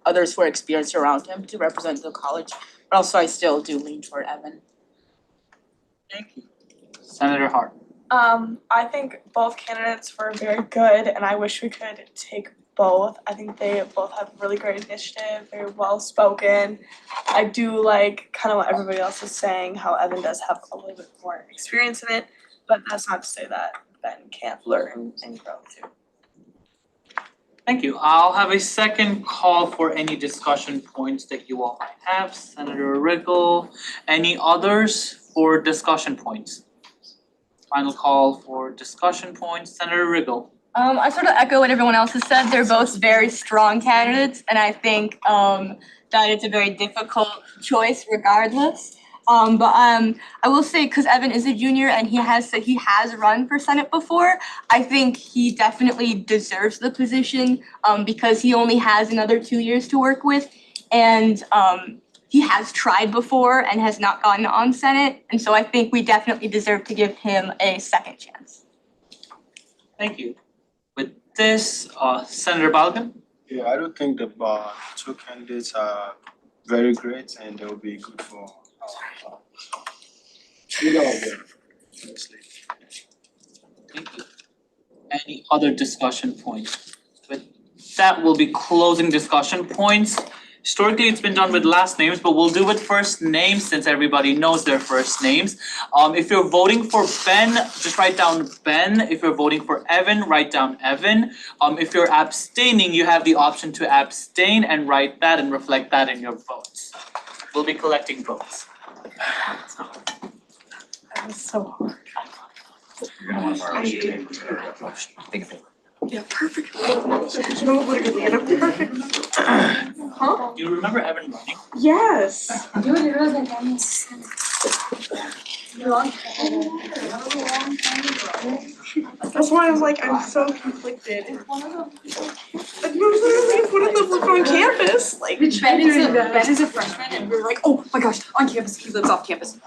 others who are experienced around him to represent the college. But also I still do lean toward Evan. Thank you. Senator Hart. I think both candidates were very good and I wish we could take both. I think they both have really great initiative, very well spoken. I do like kind of what everybody else is saying, how Evan does have a little bit more experience in it, but that's not to say that Ben can't learn and grow too. Thank you. I'll have a second call for any discussion points that you all might have. Senator Riggle, any others for discussion points? Final call for discussion points. Senator Riggle. I sort of echo what everyone else has said. They're both very strong candidates, and I think that it's a very difficult choice regardless. But I will say, because Evan is a junior and he has run for Senate before, I think he definitely deserves the position because he only has another 2 years to work with, and he has tried before and has not gotten on Senate, and so I think we definitely deserve to give him a second chance. Thank you. With this, Senator Balgan. Yeah, I don't think the two candidates are very great and they will be good for either of them, honestly. Thank you. Any other discussion points? With that, we'll be closing discussion points. Historically, it's been done with last names, but we'll do with first names since everybody knows their first names. If you're voting for Ben, just write down Ben. If you're voting for Evan, write down Evan. If you're abstaining, you have the option to abstain and write that and reflect that in your votes. We'll be collecting votes. That was so hard. Yeah, perfect. Nobody get it perfect. Huh? Do you remember Evan running? Yes. That's why I was like, I'm so conflicted. Like, no, literally, one of them was on campus. Like, Ben is a freshman and we were like, oh my gosh, on campus, he lives off campus.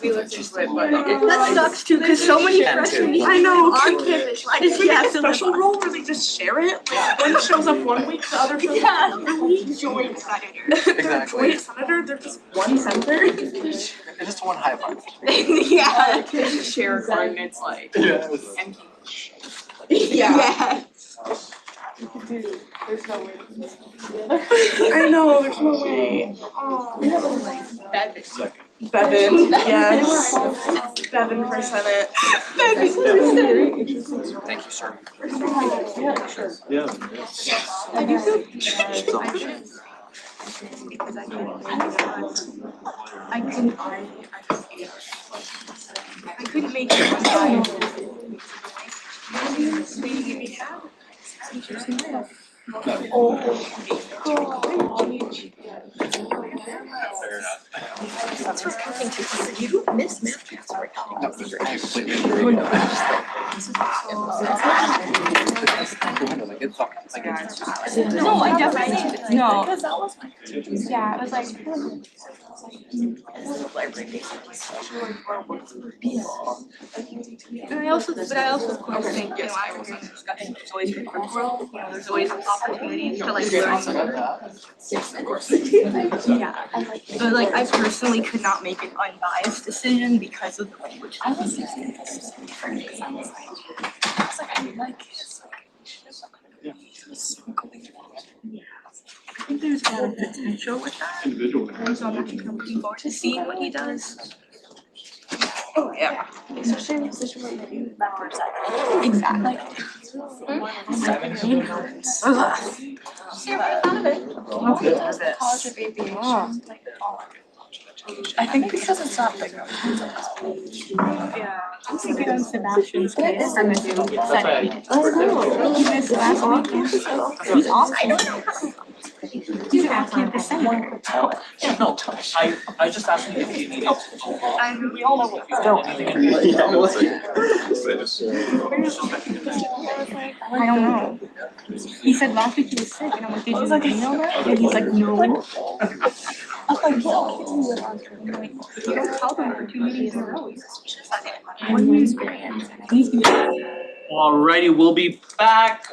We looked into it, but that sucks too, because so many freshmen. I know. On campus. Is it like a special role where they just share it? Like one shows up one week, the other shows up another week. Joint senator. Exactly. Joint senator, they're just one senator. It's just one high five. Yeah. share assignments like. Yes. Yeah. There's no way. I know, there's no way. Oh. That is second. Bevan, yes. Bevan for Senate. Thank you, sir. I couldn't make it on time. You missed math class right No, I definitely, no. Yeah, I was like. And I also, of course think, I was in discussion, there's always room for growth, there's always opportunities to like learn. Yes, of course. Yeah, but like I personally could not make an unbiased decision because of the language. I was using this different because I was like, I like it. I think there's a lot of potential with that. So I'm actually looking forward to seeing what he does. Oh, yeah. Especially in a position where maybe members that. Exactly. 17 hours. See, I thought of it. College of Aviation, like, I think because it's not big enough. Yeah. I'm thinking on Sebastian's case from his setting. He missed last weekend. He's awesome. I don't know. He's an off-campus senator. Yeah, no, I just asked you if you needed to. We all know what he's I don't know. He said last week he was sick, and I'm like, did you know that? And he's like, no. I was like, you don't tell them for 2 meetings in a row. Alrighty, we'll be back.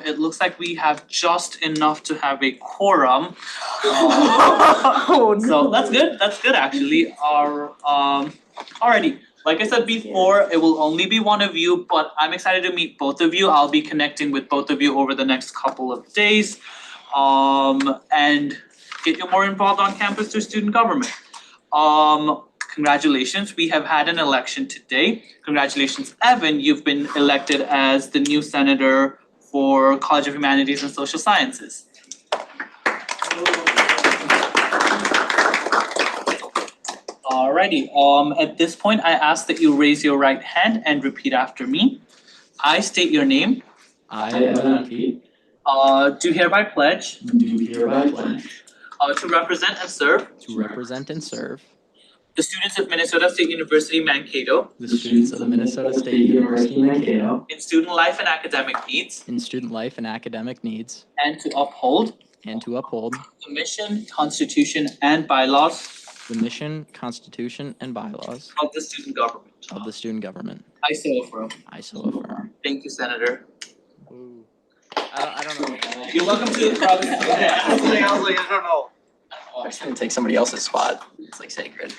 It looks like we have just enough to have a quorum. So that's good actually. Alrighty, like I said before, it will only be one of you, but I'm excited to meet both of you. I'll be connecting with both of you over the next couple of days. And get you more involved on campus through student government. Congratulations, we have had an election today. Congratulations, Evan, you've been elected as the new senator for College of Humanities and Social Sciences. Alrighty, at this point, I ask that you raise your right hand and repeat after me. I state your name. I, Evan Pete, Do hereby pledge. do hereby pledge To represent and serve. to represent and serve The students of Minnesota State University Mankato. the students of the Minnesota State University Mankato In student life and academic needs. in student life and academic needs, And to uphold. and to uphold The mission, constitution, and bylaws. the mission, constitution, and bylaws Of the student government. of the student government. I so affirm. I so affirm. Thank you, Senator. I don't know. You're welcome to the province. I was like, I don't know. I'm just gonna take somebody else's spot. It's like sacred.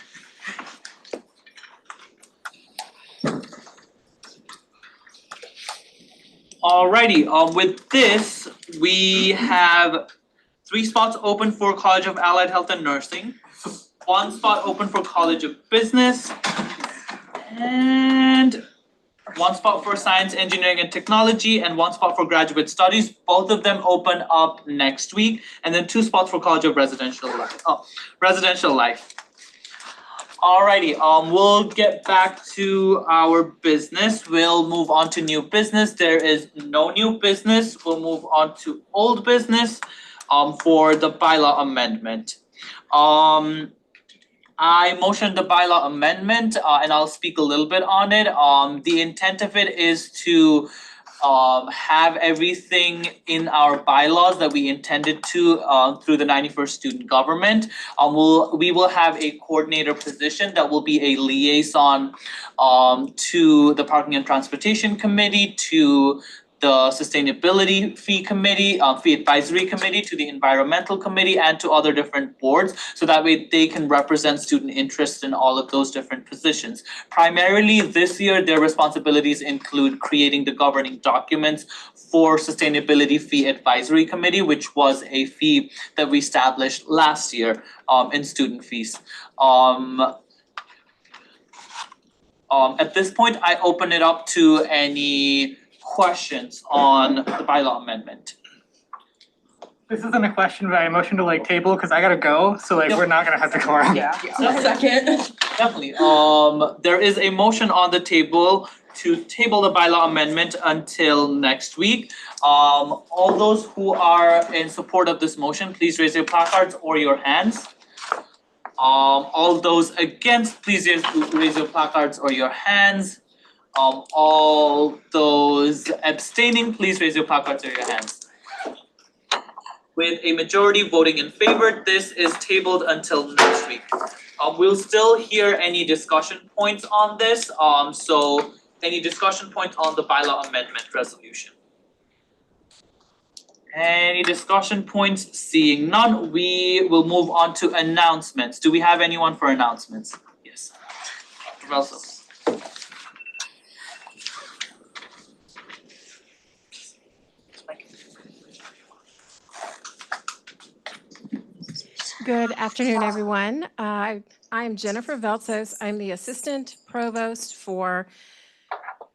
Alrighty, with this, we have 3 spots open for College of Allied Health and Nursing, 1 spot open for College of Business, and 1 spot for Science, Engineering, and Technology, and 1 spot for Graduate Studies. Both of them open up next week, and then 2 spots for College of Residential Life. Alrighty, we'll get back to our business. We'll move on to new business. There is no new business. We'll move on to old business, for the bylaw amendment. I motioned the bylaw amendment, and I'll speak a little bit on it. The intent of it is to have everything in our bylaws that we intended to through the 91st student government. We will have a coordinator position that will be a liaison to the Parking and Transportation Committee, to the Sustainability Fee Committee, Fee Advisory Committee, to the Environmental Committee, and to other different boards, so that way they can represent student interests in all of those different positions. Primarily this year, their responsibilities include creating the governing documents for Sustainability Fee Advisory Committee, which was a fee that we established last year in student fees. At this point, I open it up to any questions on the bylaw amendment. This isn't a question, but I motion to like table because I gotta go, so like Yep. we're not gonna have the quorum. Yeah, second. Definitely. There is a motion on the table to table the bylaw amendment until next week. All those who are in support of this motion, please raise your placards or your hands. All those against, please raise your placards or your hands. All those abstaining, please raise your placards or your hands. With a majority voting in favor, this is tabled until next week. We'll still hear any discussion points on this, so any discussion points on the bylaw amendment resolution? Any discussion points? Seeing none, we will move on to announcements. Do we have anyone for announcements? Yes. Dr. Velso. Good afternoon, everyone. I'm Jennifer Veltzos. I'm the Assistant Provost for,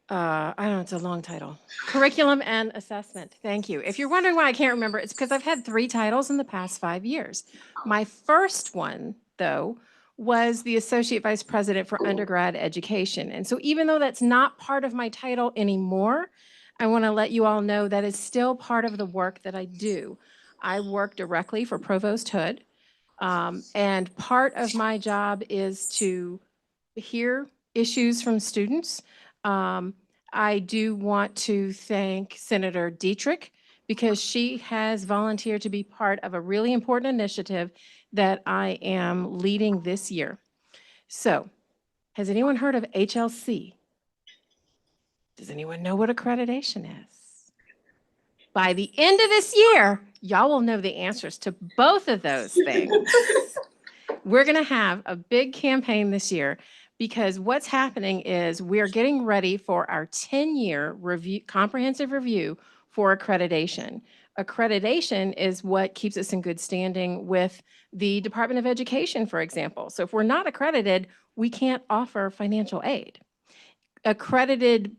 I don't know, it's a long title. Curriculum and Assessment. Thank you. If you're wondering why I can't remember, it's because I've had 3 titles in the past 5 years. My first one, though, was the Associate Vice President for Undergrad Education. And so even though that's not part of my title anymore, I want to let you all know that is still part of the work that I do. I work directly for Provost Hood. And part of my job is to hear issues from students. I do want to thank Senator Dietrich because she has volunteered to be part of a really important initiative that I am leading this year. So, has anyone heard of HLC? Does anyone know what accreditation is? By the end of this year, y'all will know the answers to both of those things. We're going to have a big campaign this year because what's happening is we're getting ready for our 10-year review, comprehensive review for accreditation. Accreditation is what keeps us in good standing with the Department of Education, for example. So if we're not accredited, we can't offer financial aid. Accredited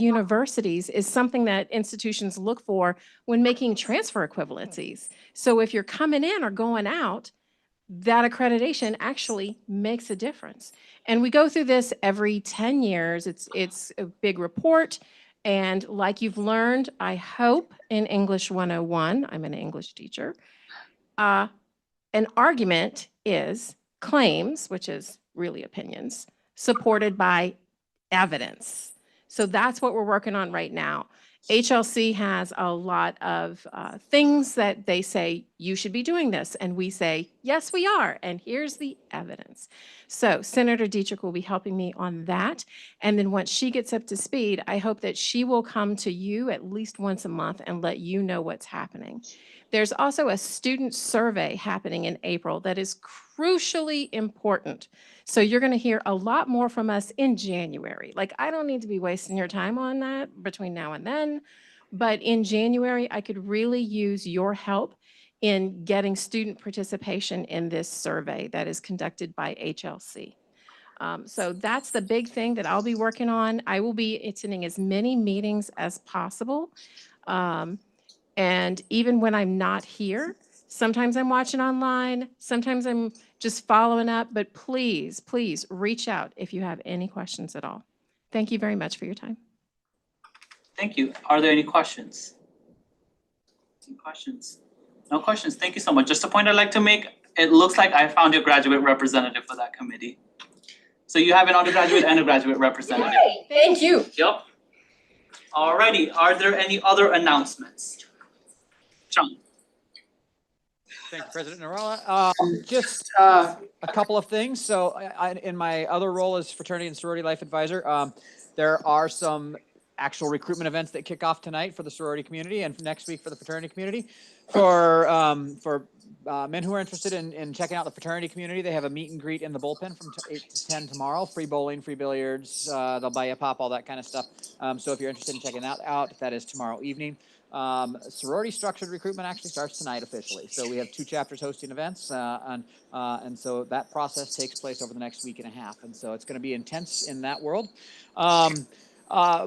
universities is something that institutions look for when making transfer equivalencies. So if you're coming in or going out, that accreditation actually makes a difference. And we go through this every 10 years. It's a big report. And like you've learned, I hope in English 101, I'm an English teacher, an argument is claims, which is really opinions, supported by evidence. So that's what we're working on right now. HLC has a lot of things that they say, you should be doing this. And we say, yes, we are. And here's the evidence. So Senator Dietrich will be helping me on that. And then once she gets up to speed, I hope that she will come to you at least once a month and let you know what's happening. There's also a student survey happening in April that is crucially important. So you're going to hear a lot more from us in January. Like, I don't need to be wasting your time on that between now and then, but in January, I could really use your help in getting student participation in this survey that is conducted by HLC. So that's the big thing that I'll be working on. I will be attending as many meetings as possible. And even when I'm not here, sometimes I'm watching online, sometimes I'm just following up, but please, please reach out if you have any questions at all. Thank you very much for your time. Thank you. Are there any questions? Any questions? No questions. Thank you so much. Just a point I'd like to make, it looks like I found your graduate representative for that committee. So you have an undergraduate and a graduate representative. Yay, thank you. Yep. Alrighty, are there any other announcements? John. Thank you, President Narala. Just a couple of things. So in my other role as Fraternity and Sorority Life Advisor, there are some actual recruitment events that kick off tonight for the sorority community and next week for the fraternity community. For men who are interested in checking out the fraternity community, they have a meet and greet in the bullpen from 8 to 10 tomorrow. Free bowling, free billiards, they'll buy you a pop, all that kind of stuff. So if you're interested in checking that out, that is tomorrow evening. Sorority structured recruitment actually starts tonight officially. So we have 2 chapters hosting events, and so that process takes place over the next week and a half. And so it's going to be intense in that world.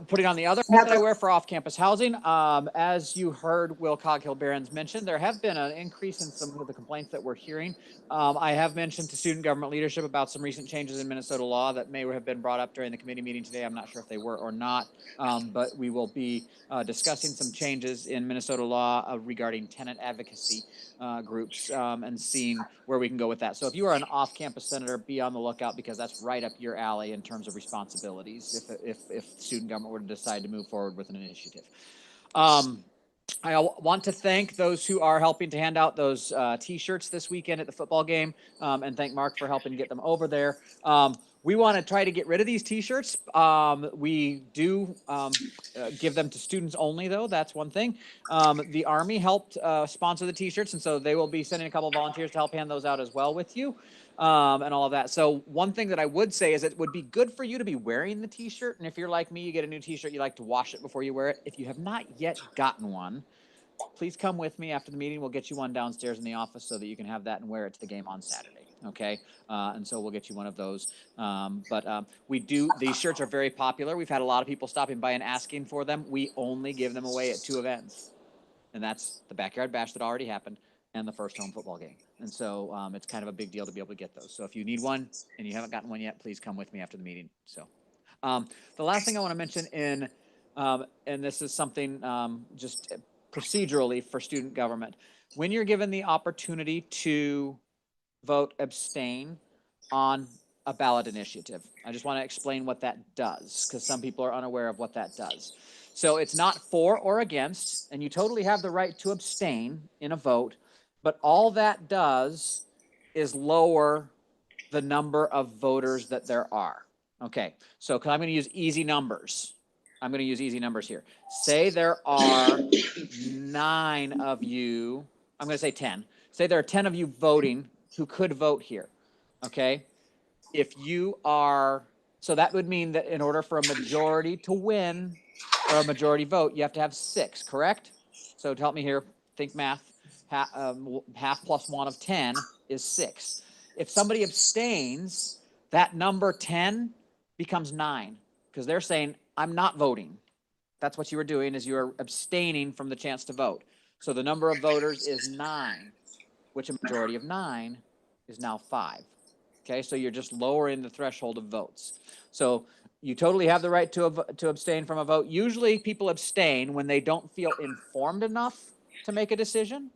Putting on the other hat that I wear for off-campus housing, as you heard Will Coghill-Barron's mention, there have been an increase in some of the complaints that we're hearing. I have mentioned to student government leadership about some recent changes in Minnesota law that may have been brought up during the committee meeting today. I'm not sure if they were or not, but we will be discussing some changes in Minnesota law regarding tenant advocacy groups and seeing where we can go with that. So if you are an off-campus senator, be on the lookout because that's right up your alley in terms of responsibilities if student government were to decide to move forward with an initiative. I want to thank those who are helping to hand out those T-shirts this weekend at the football game, and thank Mark for helping get them over there. We want to try to get rid of these T-shirts. We do give them to students only, though. That's one thing. The Army helped sponsor the T-shirts, and so they will be sending a couple of volunteers to help hand those out as well with you. And all of that. So one thing that I would say is it would be good for you to be wearing the T-shirt. And if you're like me, you get a new T-shirt, you like to wash it before you wear it. If you have not yet gotten one, please come with me after the meeting. We'll get you one downstairs in the office so that you can have that and wear it to the game on Saturday. Okay. And so we'll get you one of those. These shirts are very popular. We've had a lot of people stopping by and asking for them. We only give them away at 2 events. And that's the Backyard Bash that already happened and the first home football game. And so it's kind of a big deal to be able to get those. So if you need one and you haven't gotten one yet, please come with me after the meeting. So the last thing I want to mention and this is something just procedurally for student government, when you're given the opportunity to vote abstain on a ballot initiative, I just want to explain what that does because some people are unaware of what that does. So it's not for or against, and you totally have the right to abstain in a vote. But all that does is lower the number of voters that there are. Okay, so I'm going to use easy numbers. I'm going to use easy numbers here. Say there are 9 of you. I'm going to say 10. Say there are 10 of you voting who could vote here. Okay, if you are, so that would mean that in order for a majority to win or a majority vote, you have to have 6, correct? So to help me here, think math. Half plus 1 of 10 is 6. If somebody abstains, that number 10 becomes 9 because they're saying, I'm not voting. That's what you were doing is you are abstaining from the chance to vote. So the number of voters is 9, which a majority of 9 is now 5. Okay, so you're just lowering the threshold of votes. So you totally have the right to abstain from a vote. Usually people abstain when they don't feel informed enough to make a decision,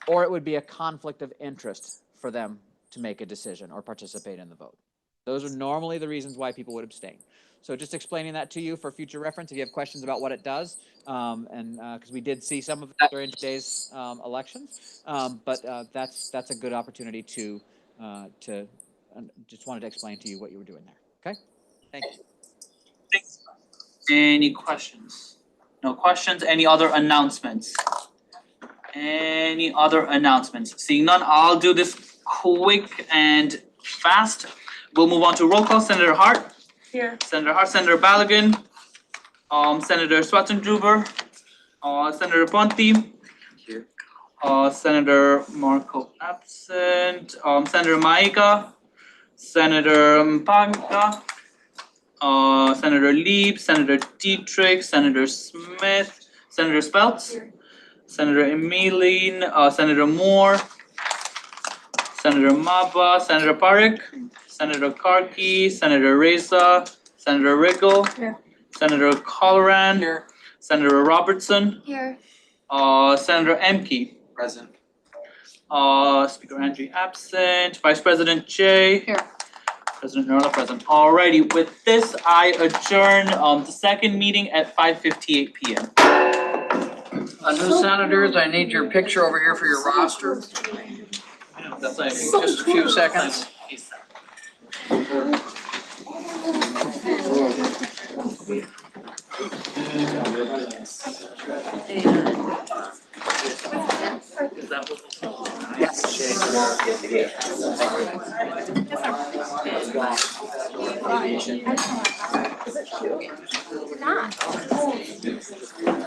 or it would be a conflict of interest for them to make a decision or participate in the vote. Those are normally the reasons why people would abstain. So just explaining that to you for future reference, if you have questions about what it does, and because we did see some of that during today's elections, but that's a good opportunity to just wanted to explain to you what you were doing there. Okay, thank you. Thanks. Any questions? No questions. Any other announcements? Any other announcements? Seeing none, I'll do this quick and fast. We'll move on to roll call. Senator Hart. Here. Senator Hart, Senator Balogun, Senator Swatzenjuber, Senator Ponti. Here. Senator Marco absent, Senator Maika, Senator Mpanga, Senator Lieb, Senator Dietrich, Senator Smith, Senator Speltz. Here. Senator Emeline, Senator Moore, Senator Maba, Senator Parekh, Senator Karki, Senator Reza, Senator Riggle, Here. Senator Colleran, Here. Senator Robertson, Here. Senator Emke, Present. Speaker Andre absent, Vice President Jay. Here. President Norola present. Alrighty, with this, I adjourn the second meeting at 5:58 p.m. New senators, I need your picture over here for your roster. That's like Just a few seconds.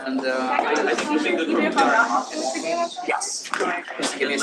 And Even if I'm not, it's a game of. yes. Give me a